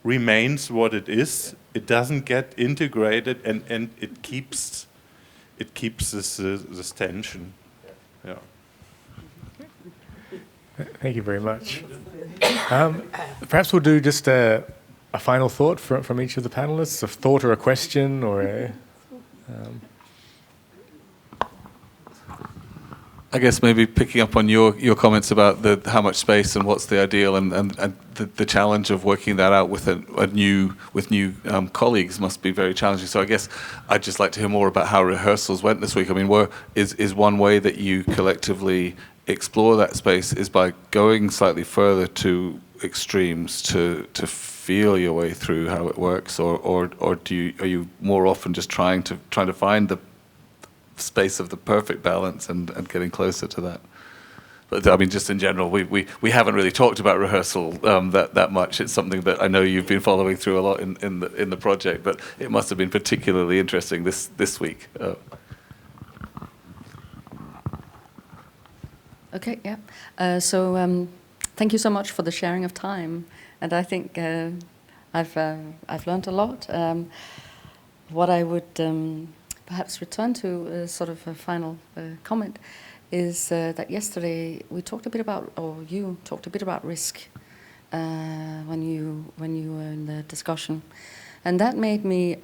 remains what it is. It doesn't get integrated, and it keeps this tension. Yeah. Thank you very much. Perhaps we'll do just a final thought from each of the panelists, a thought or a question, or a... I guess maybe picking up on your comments about how much space and what's the ideal, and the challenge of working that out with new colleagues must be very challenging. So I guess I'd just like to hear more about how rehearsals went this week. I mean, is one way that you collectively explore that space is by going slightly further to extremes to feel your way through how it works, or are you more often just trying to find the space of the perfect balance and getting closer to that? But I mean, just in general, we haven't really talked about rehearsal that much. It's something that I know you've been following through a lot in the project, but it must have been particularly interesting this week. Okay, yeah. So thank you so much for the sharing of time, and I think I've learned a lot. What I would perhaps return to, sort of a final comment, is that yesterday we talked a bit about, or you talked a bit about risk when you were in the discussion, and that made me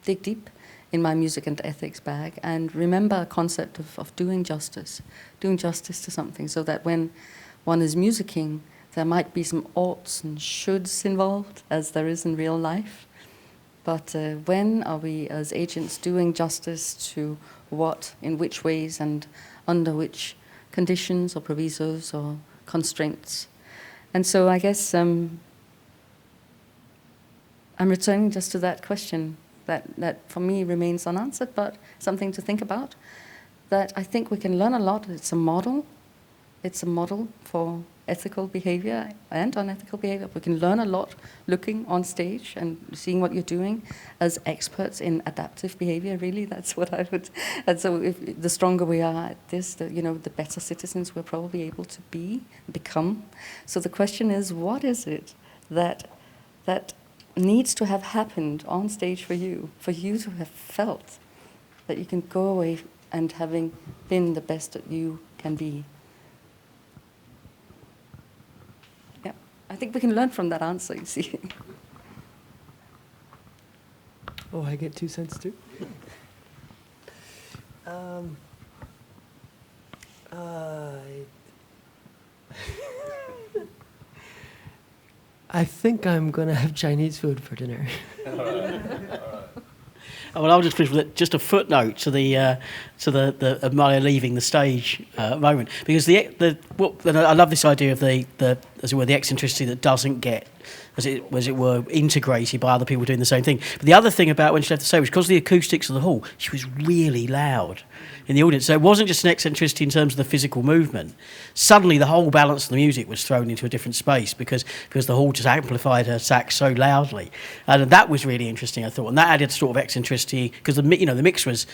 dig deep in my music and ethics bag, and remember a concept of doing justice to something, so that when one is musicking, there might be some oughts and shoulds involved, as there is in real life. But when are we as agents doing justice to what, in which ways, and under which conditions or provisos or constraints? And so I guess I'm returning just to that question that for me remains unanswered, but something to think about, that I think we can learn a lot. It's a model for ethical behavior and unethical behavior. We can learn a lot looking on stage and seeing what you're doing as experts in adaptive behavior, really. That's what I would... And so if the stronger we are at this, the better citizens we're probably able to become. So the question is, what is it that needs to have happened on stage for you to have felt that you can go away and having been the best that you can be? Yeah, I think we can learn from that answer, you see. Oh, I get 2 cents too? I think I'm going to have Chinese food for dinner. Well, I'll just finish with just a footnote to the Maya leaving the stage moment, because and I love this idea of the as it were, the eccentricity that doesn't get, as it were, integrated by other people doing the same thing. But the other thing about when she left the stage was because of the acoustics of the hall, she was really loud in the audience. So it wasn't just an eccentricity in terms of the physical movement. Suddenly the whole balance of the music was thrown into a different space because the hall just amplified her sax so loudly. And that was really interesting, I thought. And that added sort of eccentricity, because the mix was...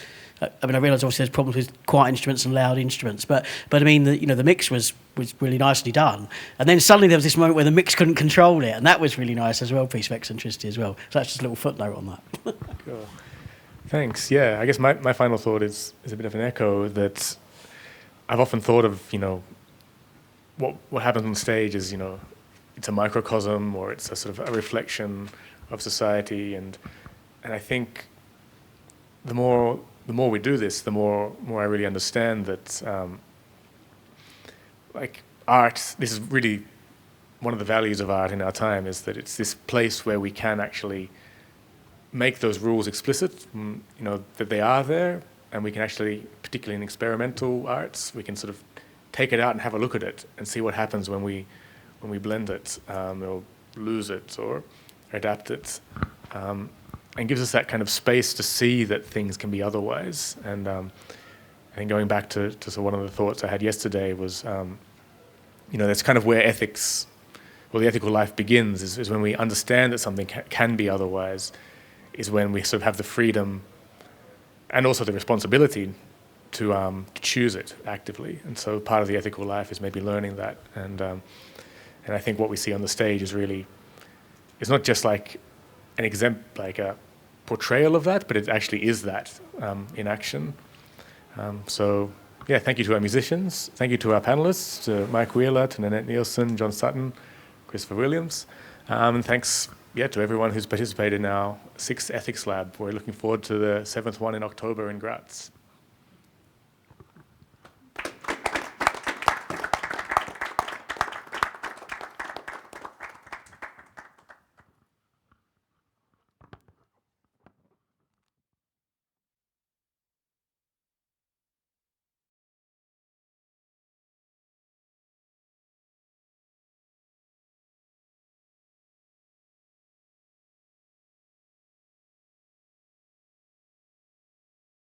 I realise obviously there's problems with quiet instruments and loud instruments, but I mean, the mix was really nicely done. And then suddenly there was this moment where the mix couldn't control it, and that was really nice as well, piece of eccentricity as well. So that's just a little footnote on that. Cool. Thanks. Yeah, I guess my final thought is a bit of an echo that I've often thought of, what happens on stage is, it's a microcosm, or it's a sort of a reflection of society, and I think the more we do this, the more I really understand that, art, this is really one of the values of art in our time, is that it's this place where we can actually make those rules explicit, that they are there, and we can actually, particularly in experimental arts, we can sort of take it out and have a look at it and see what happens when we blend it, or lose it, or adapt it. And gives us that kind of space to see that things can be otherwise. And I think going back to one of the thoughts I had yesterday was, that's kind of where ethics, or the ethical life begins, is when we understand that something can be otherwise, is when we sort of have the freedom and also the responsibility to choose it actively. And so part of the ethical life is maybe learning that. And I think what we see on the stage is really, it's not just like like a portrayal of that, but it actually is that in action. So yeah, thank you to our musicians, thank you to our panelists, to Mike Wheeler, to Nanette Nielsen, John Sutton, Christopher Williams, and thanks to everyone who's participated in our 6th Ethics Lab. We're looking forward to the 7th one in October in Graz.